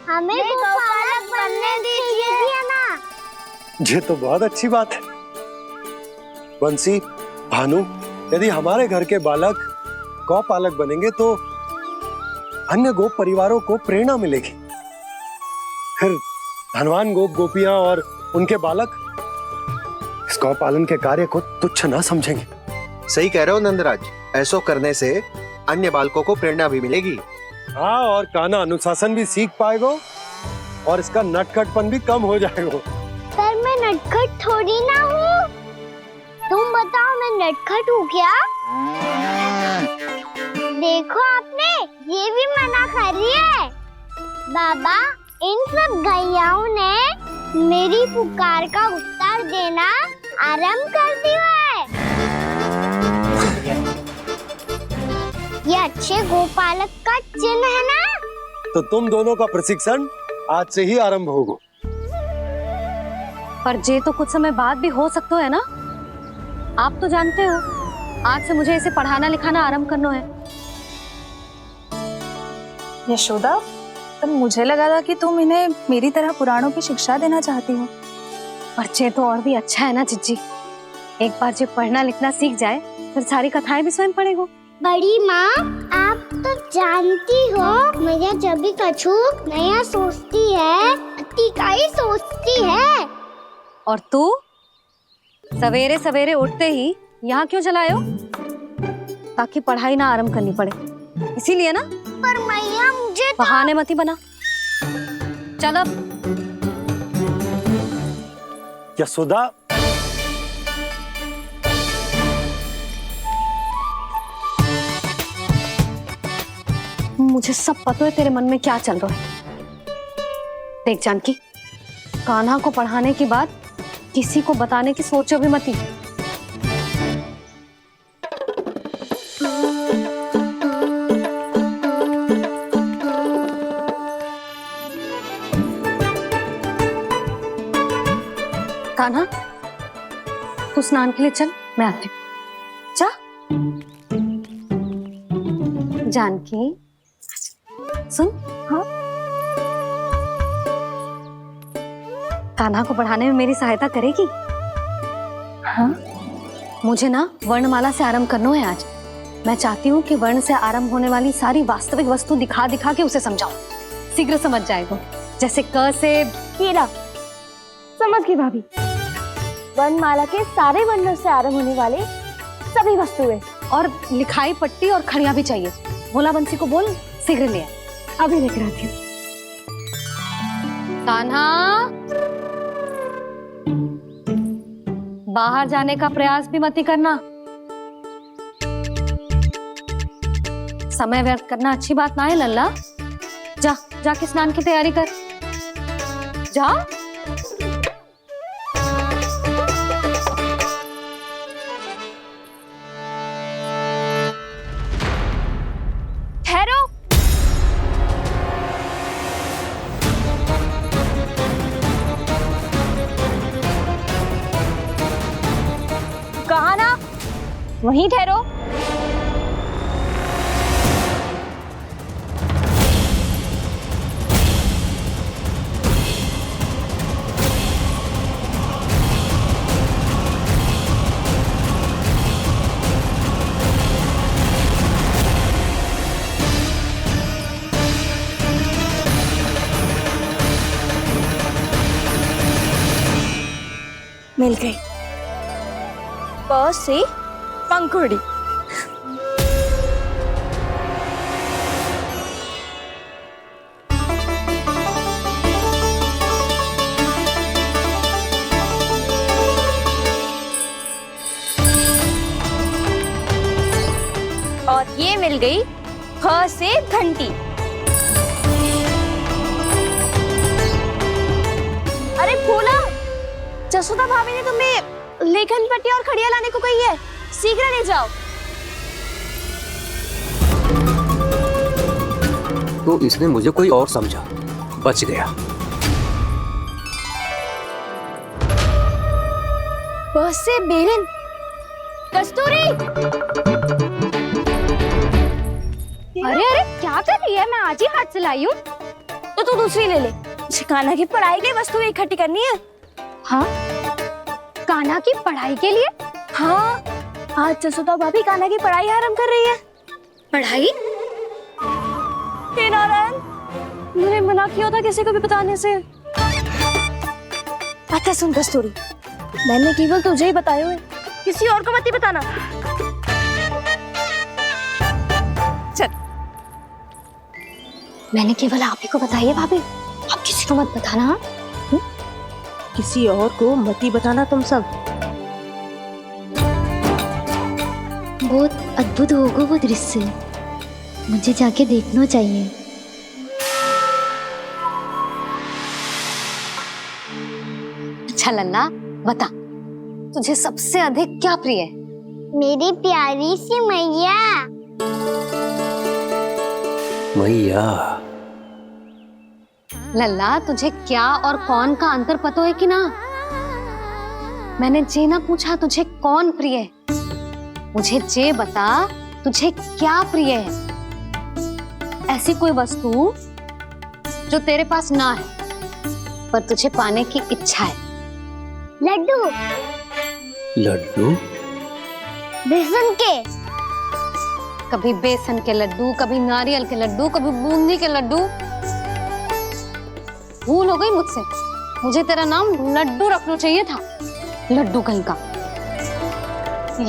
हमें गोपालक बनने दीजिए ना। ये तो बहुत अच्छी बात है। बंसी, भानु, यदि हमारे घर के बालक गौपालक बनेंगे तो अन्य गोप परिवारों को प्रेरणा मिलेगी। फिर धनवान गोप गोपियां और उनके बालक इस गौपालन के कार्य को तुच्छ ना समझेंगे। सही कह रहे हो नंदराज, ऐसा करने से अन्य बालकों को प्रेरणा भी मिलेगी। हाँ, और कान्हा अनुशासन भी सीख पाएगा और इसका नटखटपन भी कम हो जाएगा। पर मैं नटखट थोड़ी ना हूँ। तुम बताओ मैं नटखट हूँ क्या? देखो आपने ये भी मना कर रही है। बाबा, इन सब गैयाओं ने मेरी पुकार का उत्तर देना आरंभ कर दिया है। ये अच्छे गोपालक का चिन्ह है ना? तो तुम दोनों का प्रशिक्षण आज से ही आरंभ होगा। पर जे तो कुछ समय बाद भी हो सकता है ना। आप तो जानते हो, आज से मुझे इसे पढ़ाना लिखाना आरंभ करना है। यशोदा, पर मुझे लगा था कि तुम इन्हें मेरी तरह पुराणों की शिक्षा देना चाहती हो। पर जे तो और भी अच्छा है ना जिज्जी। एक बार जे पढ़ना लिखना सीख जाए फिर सारी कथाएं भी स्वयं पढ़ेगा। बड़ी माँ, आप तो जानती हो मैया जब भी कछु नया सोचती है, का ही सोचती है। और तू सवेरे सवेरे उठते ही यहाँ क्यों चलाए हो? ताकि पढ़ाई ना आरंभ करनी पड़े, इसीलिए ना। पर मैया मुझे बहाने मती बना। चल अब। यशोदा, मुझे सब पता है तेरे मन में क्या चल रहा है। देख जानकी, कान्हा को पढ़ाने की बात किसी को बताने की सोचो भी मती। कान्हा, तू स्नान के लिए चल, मैं आती हूँ। जा। जानकी, सुन। हाँ, कान्हा को पढ़ाने में मेरी सहायता करेगी? हाँ, मुझे ना वर्णमाला से आरंभ करना है आज। मैं चाहती हूँ कि वर्ण से आरंभ होने वाली सारी वास्तविक वस्तु दिखा दिखा के उसे समझाऊं। शीघ्र समझ जाएगा। जैसे क से कीड़ा। समझ गई भाभी। वर्णमाला के सारे वर्णों से आरंभ होने वाले सभी वस्तुएं। और लिखाई पट्टी और खड़िया भी चाहिए। भोला बंसी को बोल शीघ्र ले आए। अभी लेकर आती हूँ। कान्हा, बाहर जाने का प्रयास भी मत करना। समय व्यर्थ करना अच्छी बात ना है लल्ला। जा, जाके स्नान की तैयारी कर। जा। ठहरो। कहा ना, वहीं ठहरो। मिल गई। प से पंखुड़ी। और ये मिल गई फ से घंटी। अरे जसोदा भाभी ने तुम्हें लेखन पट्टी और खड़िया लाने को कही है, शीघ्र ले जाओ। तो इसने मुझे कोई और समझा, बच गया। बस से बेरन, कस्तूरी। अरे अरे क्या कर रही है? मैं आज ही हाथ से लाई हूँ। तो तू दूसरी ले ले। कान्हा की पढ़ाई की वस्तु इकट्ठी करनी है। हाँ, कान्हा की पढ़ाई के लिए? हाँ, आज जसोदा भाभी कान्हा की पढ़ाई आरंभ कर रही है। पढ़ाई? हे नारायण, मैंने मना किया था किसी को भी बताने से। अच्छा सुन कस्तूरी, मैंने केवल तुझे ही बताया है, किसी और को मत ही बताना। चल, मैंने केवल आप ही को बताई है भाभी, आप किसी को मत बताना। हाँ? किसी और को मत ही बताना तुम सब। बहुत अद्भुत होगा वो दृश्य, मुझे जाके देखना चाहिए। अच्छा लल्ला, बता तुझे सबसे अधिक क्या प्रिय है? मेरी प्यारी सी मैया। मैया। लल्ला, तुझे क्या और कौन का अंतर पता है कि ना? मैंने जे ना पूछा तुझे कौन प्रिय है, मुझे जे बता तुझे क्या प्रिय है। ऐसी कोई वस्तु जो तेरे पास ना है पर तुझे पाने की इच्छा है। लड्डू। लड्डू? बेसन के। कभी बेसन के लड्डू, कभी नारियल के लड्डू, कभी बूंदी के लड्डू। भूल हो गई मुझसे, मुझे तेरा नाम लड्डू रखना चाहिए था। लड्डू कहीं का।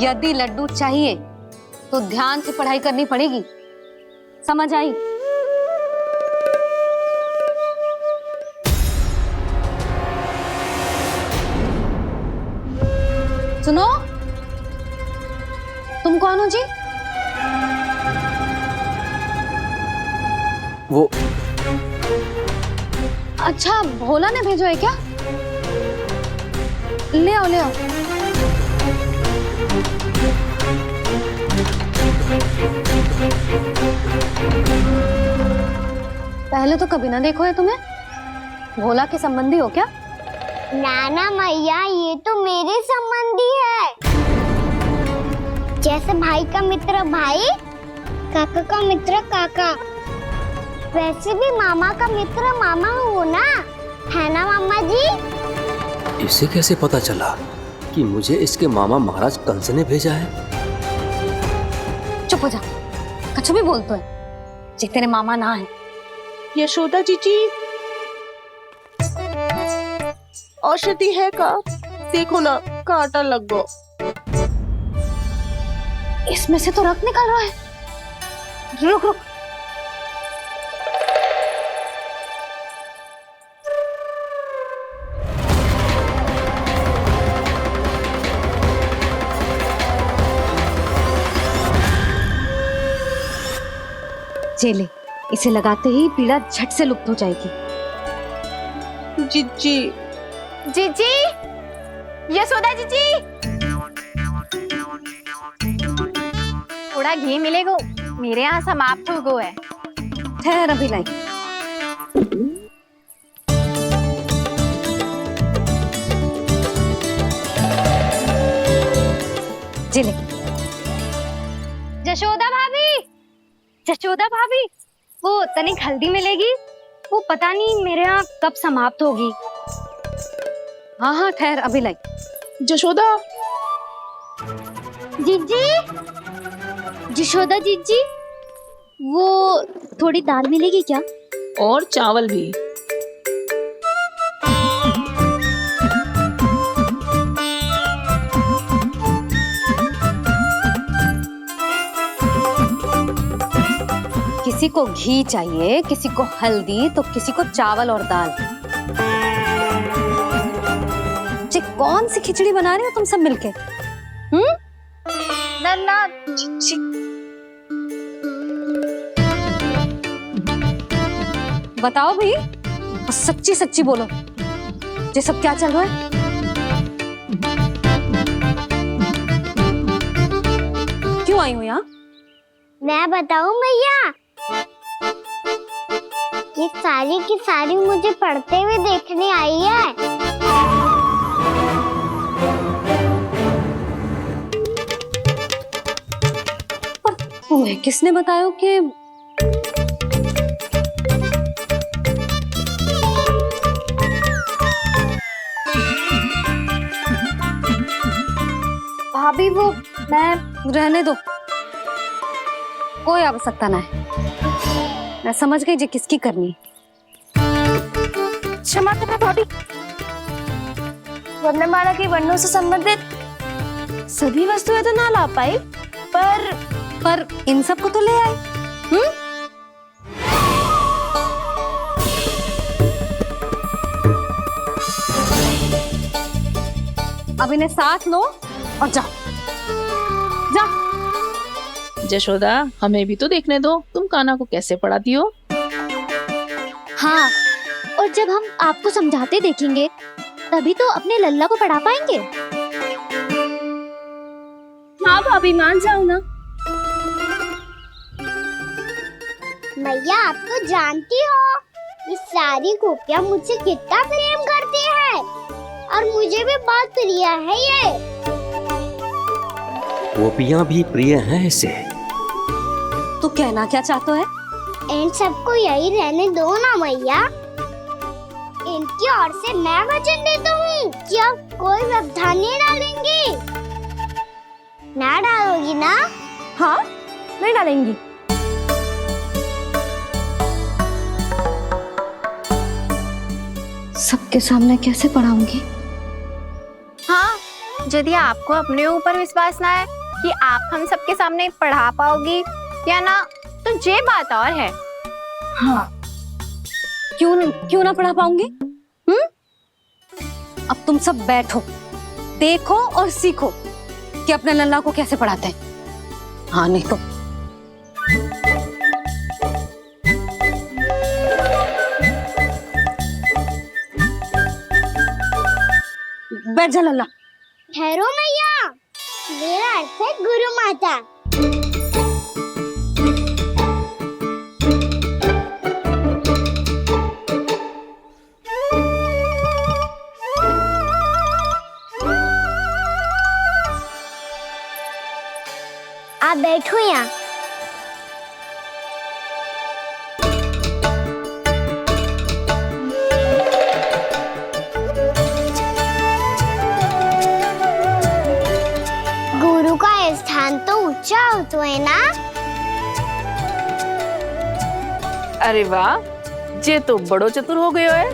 यदि लड्डू चाहिए तो ध्यान से पढ़ाई करनी पड़ेगी, समझ आई? सुनो, तुम कौन हो जी? वो अच्छा, भोला ने भेजो है क्या? ले आओ ले आओ। पहले तो कभी ना देखो है तुम्हें। भोला के संबंधी हो क्या? नाना मैया, ये तो मेरे संबंधी है। जैसे भाई का मित्र भाई, काका का मित्र काका, वैसे भी मामा का मित्र मामा हो ना, है ना मामा जी? इसे कैसे पता चला कि मुझे इसके मामा महाराज कंस ने भेजा है? चुप हो जा, कुछ भी बोलते है जे तेरे मामा ना है। यशोदा जीजी, औषधि है का? देखो ना, कांटा लग गो। इसमें से तो रक्त निकल रहा है। रुक रुक, चले, इसे लगाते ही पीड़ा झट से लुप्त हो जाएगी। जीजी, जीजी, यशोदा जीजी, थोड़ा घी मिलेगा, मेरे यहाँ समाप्त हो गो है। ठहर अभी लाई। जिले। जशोदा भाभी, जशोदा भाभी, वो तनिक हल्दी मिलेगी? वो पता नहीं मेरे यहाँ कब समाप्त होगी। हाँ हाँ ठहर अभी लाई। जशोदा जीजी, जशोदा जीजी, वो थोड़ी दाल मिलेगी क्या? और चावल भी। किसी को घी चाहिए, किसी को हल्दी, तो किसी को चावल और दाल। जी कौन सी खिचड़ी बना रहे हो तुम सब मिलके? नन्ना, बताओ भाई, और सच्ची सच्ची बोलो, ये सब क्या चल रहा है? क्यों आई हूँ यहाँ? मैं बताऊं भैया, ये सारी की सारी मुझे पढ़ते हुए देखने आई है। पर तुम्हें किसने बताया कि भाभी वो मैं रहने दो, कोई आवश्यकता ना है। मैं समझ गई जी किसकी करनी। क्षमा करना भाभी, वर्णमाला के वर्णों से संबंधित सभी वस्तुएं तो ना ला पाई, पर इन सब को तो ले आए। अब इन्हें साथ लो और जाओ। यशोदा, हमें भी तो देखने दो, तुम कान्हा को कैसे पढ़ाती हो। हाँ, और जब हम आपको समझाते देखेंगे तभी तो अपने लल्ला को पढ़ा पाएंगे। हाँ भाभी, मान जाओ ना। मैया, आप तो जानती हो ये सारी गोपियां मुझसे कितना प्रेम करती है और मुझे भी बहुत प्रिय है ये। गोपियां भी प्रिय हैं इसे। तू कहना क्या चाहता है? इन सबको यही रहने दो ना मैया। इनकी ओर से मैं वचन देता हूँ कि आप कोई व्यवधान नहीं डालेंगी। ना डालोगी ना? हाँ, नहीं डालेंगी। सबके सामने कैसे पढ़ाऊंगी? हाँ, यदि आपको अपने ऊपर विश्वास ना है कि आप हम सबके सामने पढ़ा पाओगी या ना, तो ये बात और है। हाँ, क्यों ना पढ़ा पाऊंगी? अब तुम सब बैठो, देखो और सीखो कि अपने लल्ला को कैसे पढ़ाते हैं। हाँ, नहीं तो बैठ जा लल्ला। ठहरो मैया, मेरा अर्थ है गुरु माता। आप बैठो यहाँ। गुरु का स्थान तो ऊंचा होता है ना? अरे वाह, जे तो बड़ो चतुर हो गयो है।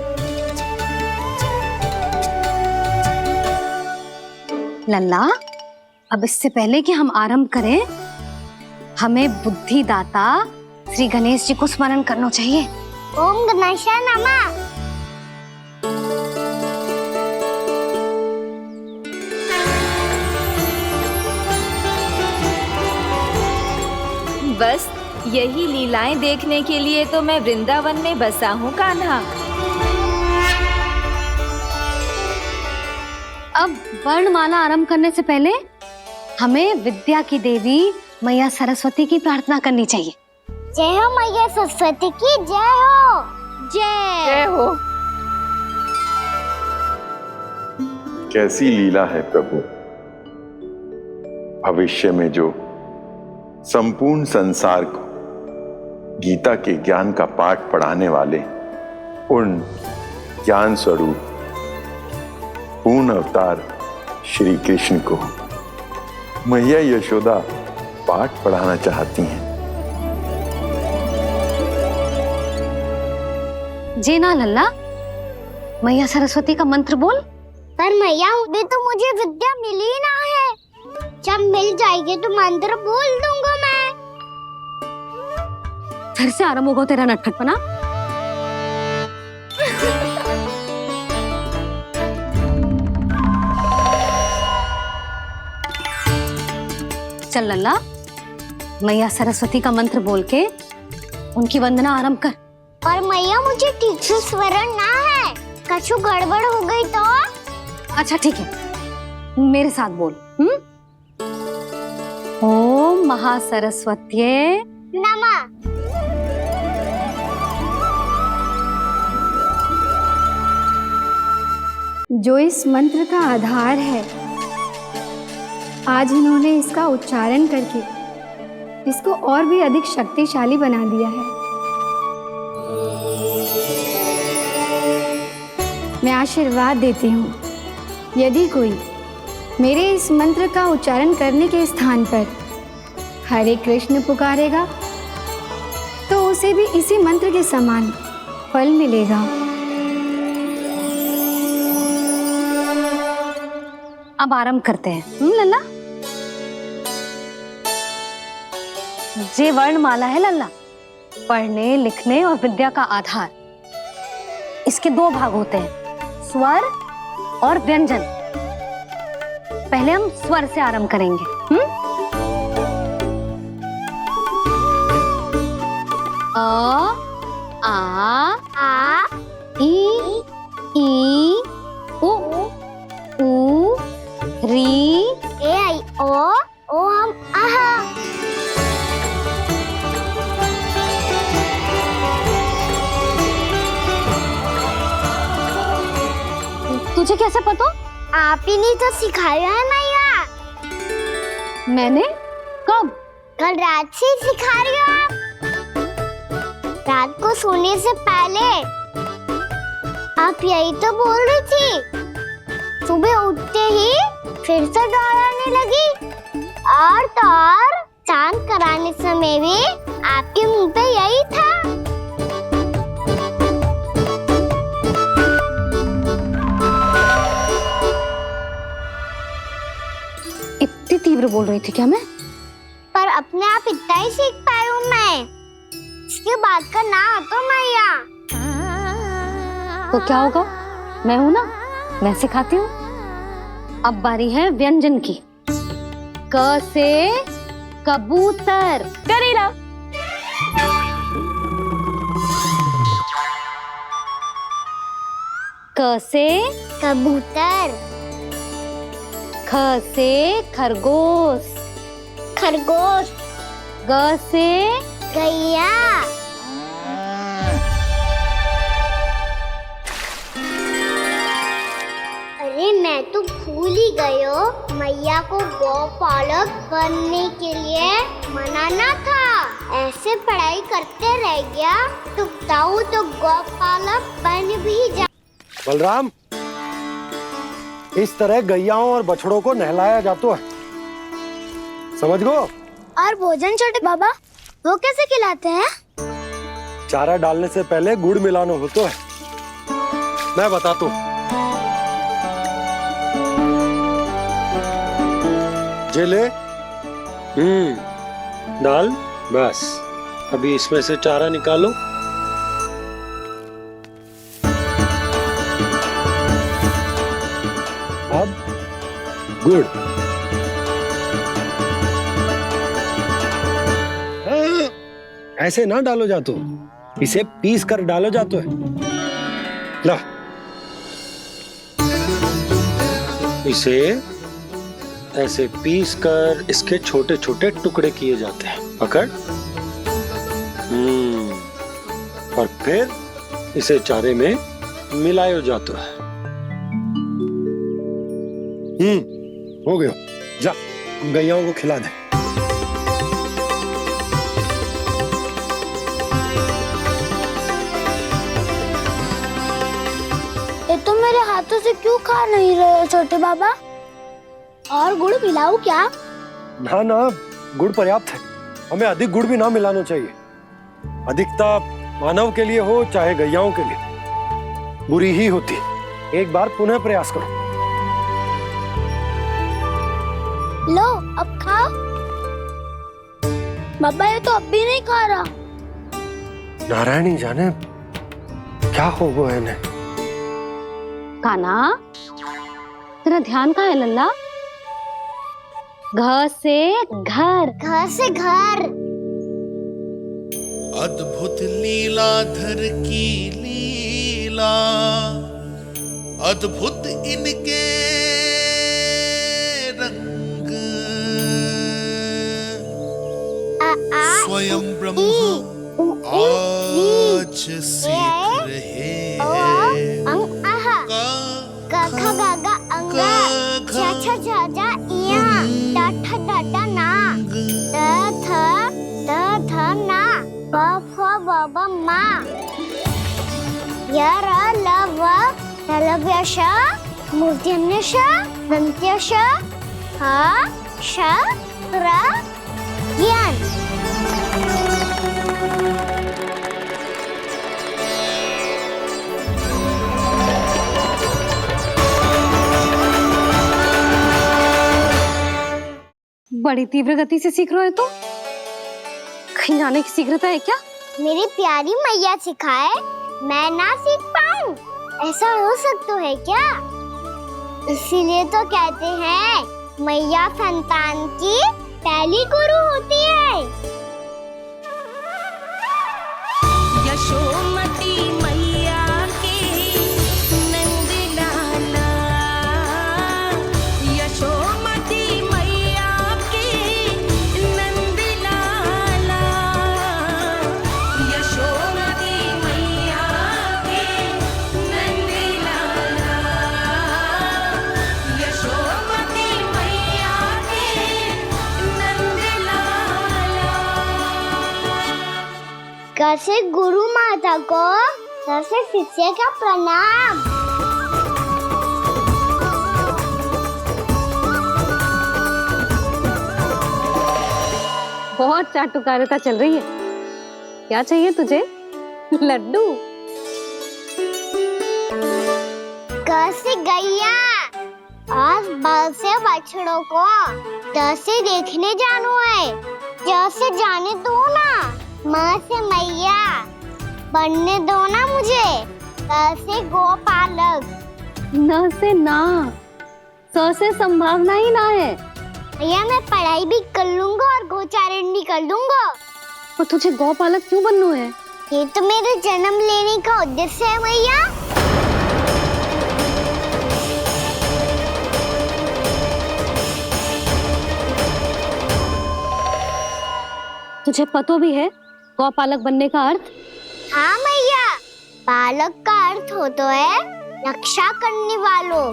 लल्ला, अब इससे पहले कि हम आरंभ करें, हमें बुद्धिदाता श्री गणेश जी को स्मरण करना चाहिए। ओम गणेशाय नमः। बस यही लीलाएं देखने के लिए तो मैं वृंदावन में बसा हूँ कान्हा। अब वर्णमाला आरंभ करने से पहले हमें विद्या की देवी मैया सरस्वती की प्रार्थना करनी चाहिए। जय हो मैया सरस्वती की, जय हो। जय हो। कैसी लीला है प्रभु। भविष्य में जो संपूर्ण संसार को गीता के ज्ञान का पाठ पढ़ाने वाले उन ज्ञान स्वरूप पूर्ण अवतार श्री कृष्ण को मैया यशोदा पाठ पढ़ाना चाहती हैं। जी ना लल्ला, मैया सरस्वती का मंत्र बोल। पर मैया, अभी तो मुझे विद्या मिली ना है। जब मिल जाएगी तो मंत्र बोल दूंगा मैं। फिर से आरंभ होगा तेरा नटखटपना। चल लल्ला, मैया सरस्वती का मंत्र बोल के उनकी वंदना आरंभ कर। और मैया, मुझे ठीक से स्मरण ना है, कछु गड़बड़ हो गई तो? अच्छा ठीक है, मेरे साथ बोल। ओम महासरस्वत्ये नमः। जो इस मंत्र का आधार है, आज इन्होंने इसका उच्चारण करके इसको और भी अधिक शक्तिशाली बना दिया है। मैं आशीर्वाद देती हूँ, यदि कोई मेरे इस मंत्र का उच्चारण करने के स्थान पर हरे कृष्ण पुकारेगा तो उसे भी इसी मंत्र के समान फल मिलेगा। अब आरंभ करते हैं। लल्ला, जे वर्णमाला है लल्ला, पढ़ने लिखने और विद्या का आधार। इसके दो भाग होते हैं, स्वर और व्यंजन। पहले हम स्वर से आरंभ करेंगे। अ, आ, ई, उ, री, ए आई ओ हम आहा। तुझे कैसे पता? आप ही ने तो सिखाया है मैया। मैंने? कब? कल रात से सिखा रही हो आप। रात को सोने से पहले आप यही तो बोल रही थी। सुबह उठते ही फिर से दोहराने लगी, और तो और चांद कराने समय भी आपके मुंह पे यही था। इतनी तीव्र बोल रही थी क्या मैं? पर अपने आप इतना ही सीख पाई हूँ मैं। इसके बाद का ना तो मैया। तो क्या होगा? मैं हूं ना, मैं सिखाती हूँ। अब बारी है व्यंजन की। क से कबूतर। करेला। क से कबूतर। ख से खरगोश। खरगोश। ग से गैया। अरे मैं तो भूल ही गई हो, मैया को गौपालक बनने के लिए मनाना था। ऐसे पढ़ाई करते रह गया तो बताऊं तो गौपालक बन भी जा। बलराम, इस तरह गैयाओं और बछड़ों को नहलाया जाता है, समझ गो? और भोजन छोटे बाबा, वो कैसे खिलाते हैं? चारा डालने से पहले गुड़ मिलाना होता है। मैं बताता हूँ। जेले, डाल, बस। अभी इसमें से चारा निकालो। अब गुड़। ऐसे ना डालो जातो, इसे पीस कर डालो जातो है। ला, इसे ऐसे पीस कर इसके छोटे छोटे टुकड़े किए जाते हैं। पकड़। और फिर इसे चारे में मिलायो जाता है। हो गया। जा, गैयाओं को खिला दे। ये तो मेरे हाथों से क्यों खा नहीं रहे हो छोटे बाबा? और गुड़ मिलाऊं क्या? ना ना, गुड़ पर्याप्त है। हमें अधिक गुड़ भी ना मिलाना चाहिए। अधिकता मानव के लिए हो चाहे गैयाओं के लिए बुरी ही होती। एक बार पुनः प्रयास करो। लो, अब खाओ। बाबा ये तो अब भी नहीं खा रहा। नारायणी जाने क्या हो गया इन्हें। काना, तेरा ध्यान कहाँ है लल्ला? घ से घर। घर से घर। अद्भुत लीलाधर की लीला, अद्भुत इनके स्वयं ब्रह्म आज सीख रहे हैं। क ख ग घ अंग छ छ छ ज इया ट ठ ड ड ना ट थ ना प फ ब ब मा य र ल व लव्य श मूर्धन्य श दन्त्य श ह श र ज्ञान। बड़ी तीव्र गति से सीख रहे हो तो कहीं जाने की शीघ्रता है क्या? मेरी प्यारी मैया सिखाए मैं ना सीख पाऊं, ऐसा हो सकता है क्या? इसीलिए तो कहते हैं मैया संतान की पहली गुरु होती है। यशोमती मैया की नंद लाला, यशोमती मैया की नंद लाला, यशोमती मैया की नंद लाला, यशोमती मैया की नंद लाला। कैसे गुरु माता को कैसे शिष्य का प्रणाम। बहुत चाटुकारिता चल रही है। क्या चाहिए तुझे? लड्डू? कैसे गैया और बल से बछड़ों को कैसे देखने जानू है, जैसे जाने दो ना माँ से मैया बनने दो ना मुझे, कैसे गोपालक। न से ना, स से संभावना ही ना है। भैया मैं पढ़ाई भी कर लूंगा और गोचारण भी कर दूंगा। और तुझे गौपालक क्यों बनना है? ये तो मेरे जन्म लेने का उद्देश्य है भैया। तुझे पता भी है गौपालक बनने का अर्थ? हाँ मैया, पालक का अर्थ होता है रक्षा करने वालों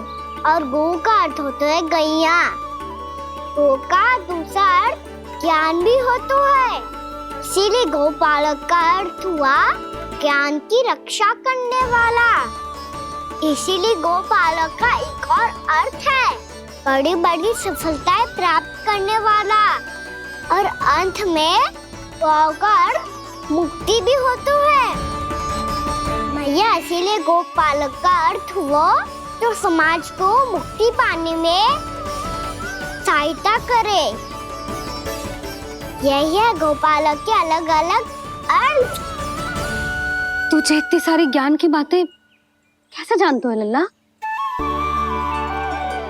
और गौ का अर्थ होता है गैया। गौ का दूसरा अर्थ ज्ञान भी होता है, इसीलिए गौपालक का अर्थ हुआ ज्ञान की रक्षा करने वाला। इसीलिए गौपालक का एक और अर्थ है बड़ी बड़ी सफलताएं प्राप्त करने वाला, और अंत में गौ का अर्थ मुक्ति भी होता है। मैया इसीलिए गोपालक का अर्थ हुआ जो समाज को मुक्ति पाने में सहायता करे। यही है गोपालक के अलग अलग अर्थ। तुझे इतनी सारी ज्ञान की बातें कैसे जानते हो लल्ला?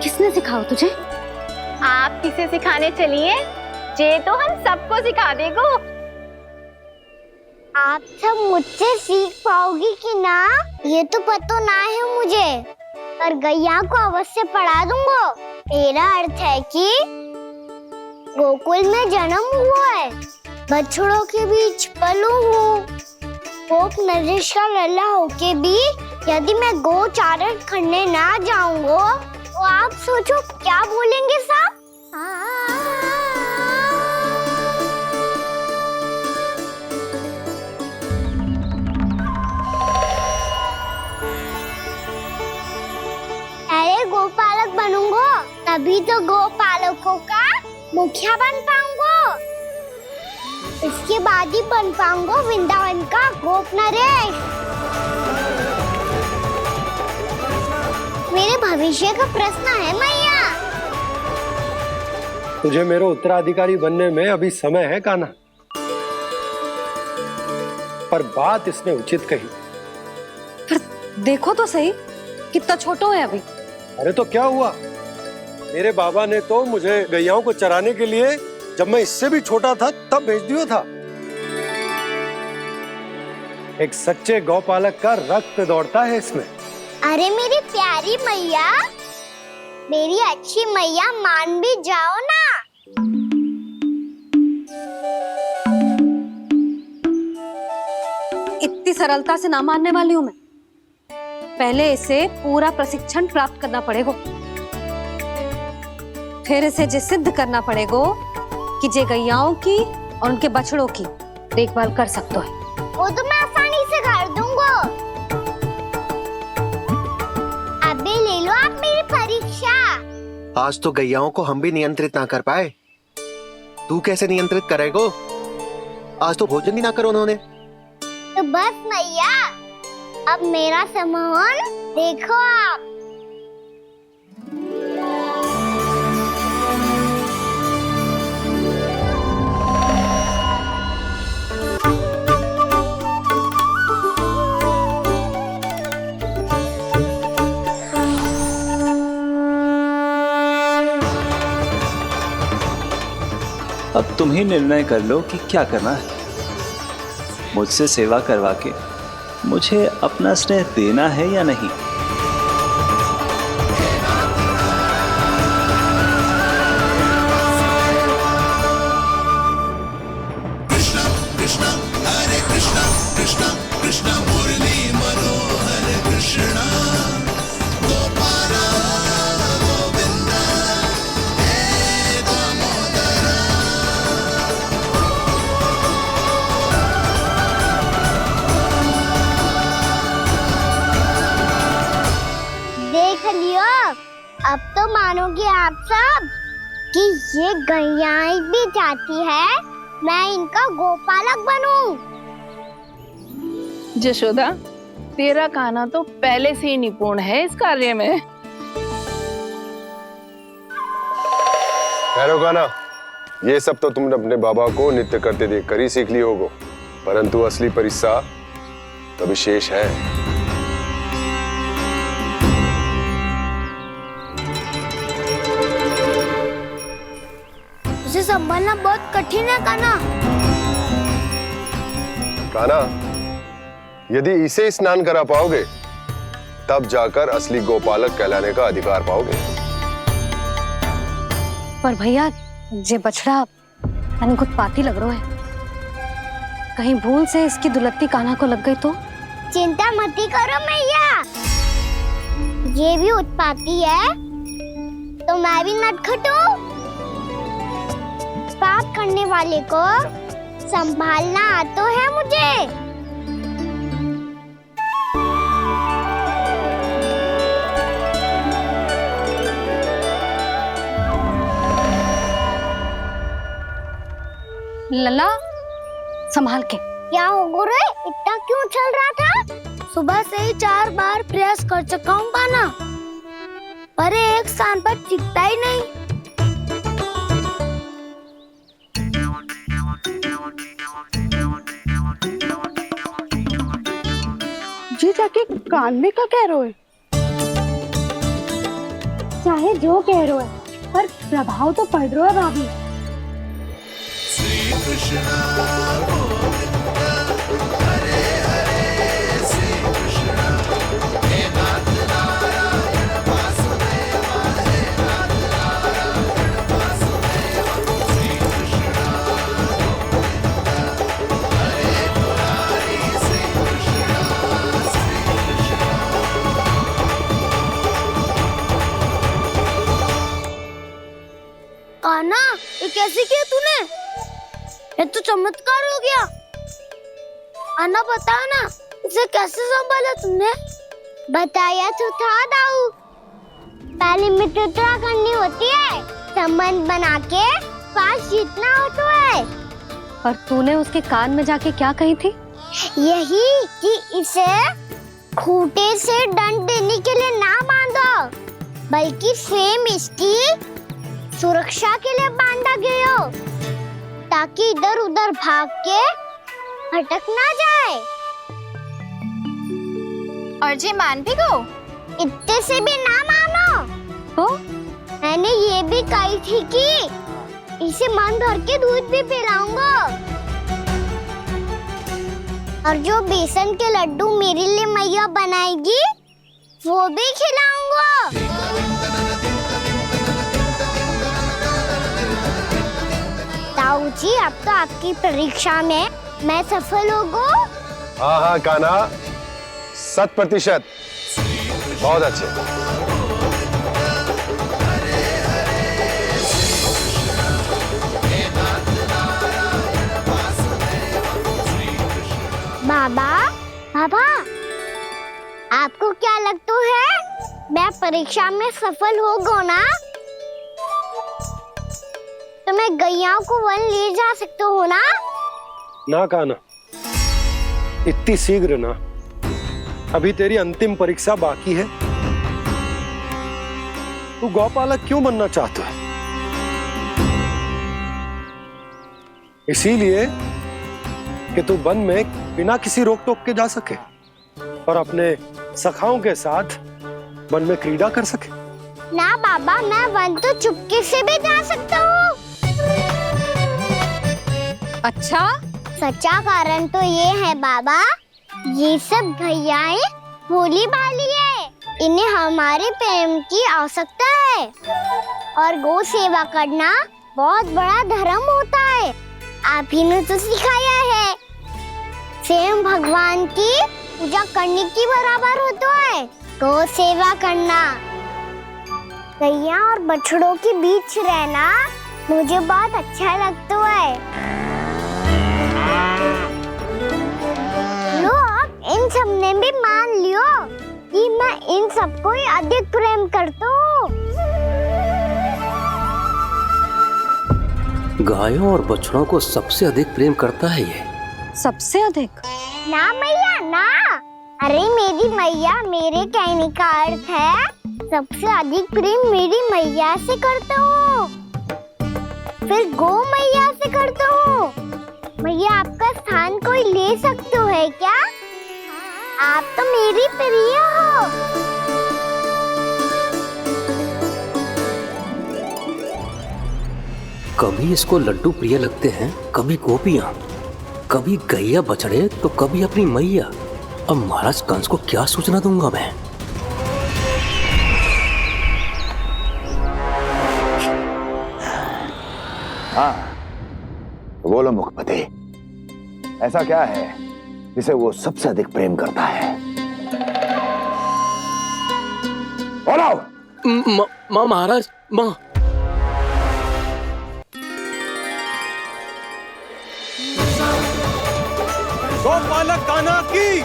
किसने सिखाओ तुझे? आप किसे सिखाने चलिए, जे तो हम सबको सिखा देगो। आप सब मुझसे सीख पाओगी कि ना ये तो पता ना है मुझे, पर गैया को अवश्य पढ़ा दूंगा। मेरा अर्थ है कि गोकुल में जन्म हुआ है, बछड़ों के बीच पलू हूँ, गोप नरेश का लल्ला होके भी यदि मैं गोचारण करने ना जाऊंगा तो आप सोचो क्या बोलेंगे साहब? अरे गोपालक बनूंगा तभी तो गोपालकों का मुखिया बन पाऊंगा, इसके बाद ही बन पाऊंगा वृंदावन का गोप नरेश। मेरे भविष्य का प्रश्न है मैया। तुझे मेरा उत्तराधिकारी बनने में अभी समय है कान्हा, पर बात इसने उचित कही। पर देखो तो सही कितना छोटा है अभी। अरे तो क्या हुआ, मेरे बाबा ने तो मुझे गैयाओं को चराने के लिए जब मैं इससे भी छोटा था तब भेज दिया था। एक सच्चे गौपालक का रक्त दौड़ता है इसमें। अरे मेरी प्यारी मैया, मेरी अच्छी मैया, मान भी जाओ ना। सरलता से ना मानने वाली हूं मैं। पहले इसे पूरा प्रशिक्षण प्राप्त करना पड़ेगा, फिर इसे जे सिद्ध करना पड़ेगा कि जे गैयाओं की और उनके बछड़ों की देखभाल कर सकते है। वो तो मैं आसानी से कर दूंगा। अबे ले लो आप मेरी परीक्षा। आज तो गैयाओं को हम भी नियंत्रित ना कर पाए, तू कैसे नियंत्रित करेगो? आज तो भोजन भी ना करो उन्होंने। तो बस मैया, अब मेरा सम्मान देखो आप। अब तुम ही निर्णय कर लो कि क्या करना है। मुझसे सेवा करवा के मुझे अपना स्नेह देना है या नहीं। अब तो मानोगे आप सब कि ये गैयाएं भी चाहती है मैं इनका गोपालक बनूं। जशोदा, तेरा कान्हा तो पहले से ही निपुण है इस कार्य में। ठहरो कान्हा, ये सब तो तुमने अपने बाबा को नृत्य करते देखकर ही सीख ली होगो, परंतु असली परिश्रम तो विशेष है। उसे संभालना बहुत कठिन है कान्हा। कान्हा, यदि इसे स्नान करा पाओगे तब जाकर असली गोपालक कहलाने का अधिकार पाओगे। पर भैया, जे बछड़ा तनिक उत्पाती लग रहा है, कहीं भूल से इसकी दुलत्ती कान्हा को लग गई तो? चिंता मती करो मैया, ये भी उत्पाती है तो मैं भी नटखट हूँ। पाप करने वाले को संभालना आता है मुझे। लला, संभाल के। क्या हो गुरु, इतना क्यों चल रहा था? सुबह से ही 4 बार प्रयास कर चुका हूँ कान्हा, पर एक स्थान पर टिकता ही नहीं। जी जाके कान में क्या कह रहे हो? चाहे जो कह रहे हो, पर प्रभाव तो पड़ रहा है भाभी। श्री कृष्ण गोविंद हरे हरे, श्री कृष्ण हे नाथ नारायण वासुदेव, हे नाथ नारायण वासुदेव, श्री कृष्ण गोविंद हरे मुरारी, श्री कृष्ण कान्हा, ये कैसे किया तूने? ये तो चमत्कार हो गया। अन्ना बता ना, इसे कैसे संभाला तुमने? बताया तो था दाऊ, पहले मित्रता करनी होती है, संबंध बना के पास जीतना होता है। और तूने उसके कान में जाके क्या कही थी? यही कि इसे खूंटे से दंड देने के लिए ना बांधो, बल्कि फेम इसकी सुरक्षा के लिए बांधा गया हो, ताकि इधर उधर भाग के भटक ना जाए। और जी मान भी गो? इतने से भी ना मानो। तो मैंने ये भी कही थी कि इसे मन भर के दूध भी पिलाऊंगा, और जो बेसन के लड्डू मेरे लिए मैया बनाएगी वो भी खिलाऊंगा। ताऊ जी, अब तो आपकी परीक्षा में मैं सफल होगा हाँ हाँ कान्हा, 100%। बहुत अच्छे। बाबा, बाबा, आपको क्या लगता है मैं परीक्षा में सफल हो गो ना, तो मैं गैया को वन ले जा सकता हूँ ना? ना कान्हा, इतनी शीघ्र ना, अभी तेरी अंतिम परीक्षा बाकी है। तू गौपालक क्यों बनना चाहता है? इसीलिए कि तू वन में बिना किसी रोक टोक के जा सके और अपने सखाओं के साथ वन में क्रीड़ा कर सके। ना बाबा, मैं वन तो चुपके से भी जा सकता हूँ। अच्छा, सच्चा कारण तो ये है बाबा, ये सब भैयाएं भोली भाली है, इन्हें हमारे प्रेम की आवश्यकता है और गौ सेवा करना बहुत बड़ा धर्म होता है। आप ही ने तो सिखाया है, स्वयं भगवान की पूजा करने की बराबर होता है गौ सेवा करना। गैया और बछड़ों के बीच रहना मुझे बहुत अच्छा लगता है। लो, अब इन सब ने भी मान लियो कि मैं इन सबको ही अधिक प्रेम करता हूँ। गायों और बछड़ों को सबसे अधिक प्रेम करता है ये। सबसे अधिक? ना मैया ना, अरे मेरी मैया, मेरे कहने का अर्थ है सबसे अधिक प्रेम मेरी मैया से करता हूँ, फिर गौ मैया से करता हूँ। मैया, आपका स्थान कोई ले सकते है क्या? आप तो मेरी प्रिय हो। कभी इसको लड्डू प्रिय लगते हैं, कभी गोपियां, कभी गैया बछड़े, तो कभी अपनी मैया। अब महाराज कंस को क्या सूचना दूंगा मैं? हाँ, बोलो मुखपति, ऐसा क्या है जिसे वो सबसे अधिक प्रेम करता है? बोलो। माँ महाराज, माँ। गोपालक कान्हा की,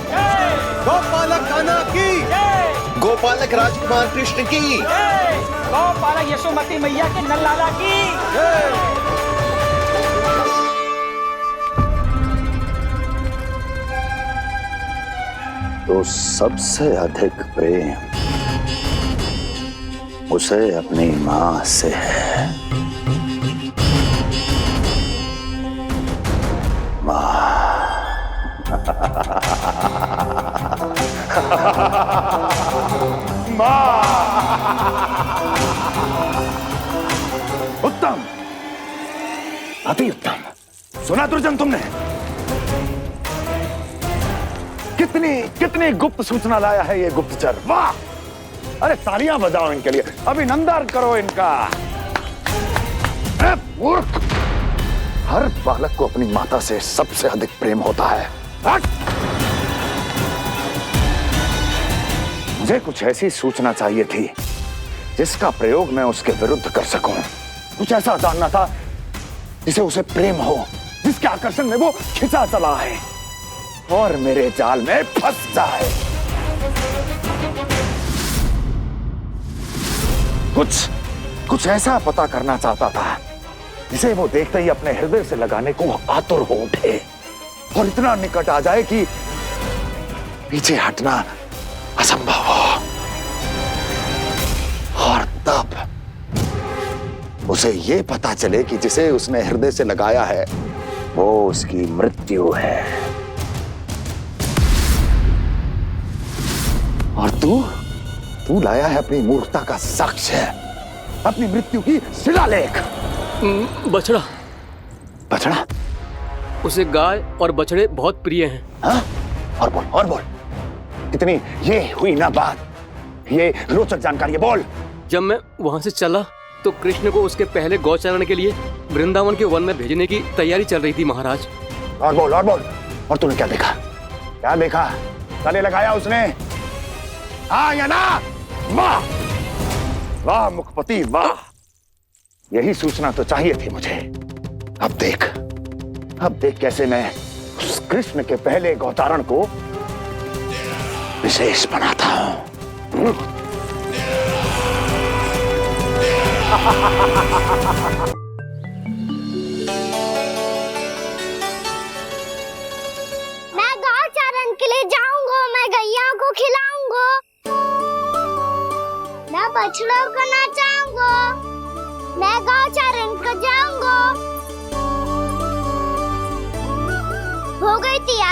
गोपालक कान्हा की, गोपालक राजकुमार कृष्ण की, गोपालक यशोमती मैया के नल लाला की। तो सबसे अधिक प्रेम उसे अपनी माँ से है। माँ। उत्तम, अति उत्तम। सुना दुर्जन तुमने? कितनी कितनी गुप्त सूचना लाया है ये गुप्तचर। वाह! अरे तालियां बजाओ इनके लिए, अभिनंदन करो इनका। मूर्ख! हर बालक को अपनी माता से सबसे अधिक प्रेम होता है। मुझे कुछ ऐसी सूचना चाहिए थी जिसका प्रयोग मैं उसके विरुद्ध कर सकूं। कुछ ऐसा जानना था जिसे उसे प्रेम हो, जिसके आकर्षण में वो खिंचा चला है और मेरे जाल में फंस जाए। कुछ ऐसा पता करना चाहता था जिसे वो देखते ही अपने हृदय से लगाने को आतुर हो उठे और इतना निकट आ जाए कि पीछे हटना असंभव हो। और तब उसे ये पता चले कि जिसे उसने हृदय से लगाया है वो उसकी मृत्यु है। और तू लाया है अपनी मूर्खता का साक्ष्य, अपनी मृत्यु की शिलालेख। बछड़ा। बछड़ा? उसे गाय और बछड़े बहुत प्रिय हैं। हाँ? और बोल। इतनी ये हुई ना बात, ये रोचक जानकारी है, बोल। जब मैं वहां से चला तो कृष्ण को उसके पहले गौचारण के लिए वृंदावन के वन में भेजने की तैयारी चल रही थी महाराज। और बोल। और तूने क्या देखा? क्या देखा? गले लगाया उसने? हाँ या ना? वाह वाह मुखपति वाह, यही सूचना तो चाहिए थी मुझे। अब देख कैसे मैं उस कृष्ण के पहले अवतारण को विशेष बनाता हूं। मैं गांव चारण के लिए जाऊंगा, मैं गैया को खिलाऊंगा, मैं बछड़ों को नचाऊंगा, मैं गांव चारण को जाऊंगा। हो गई तैयार।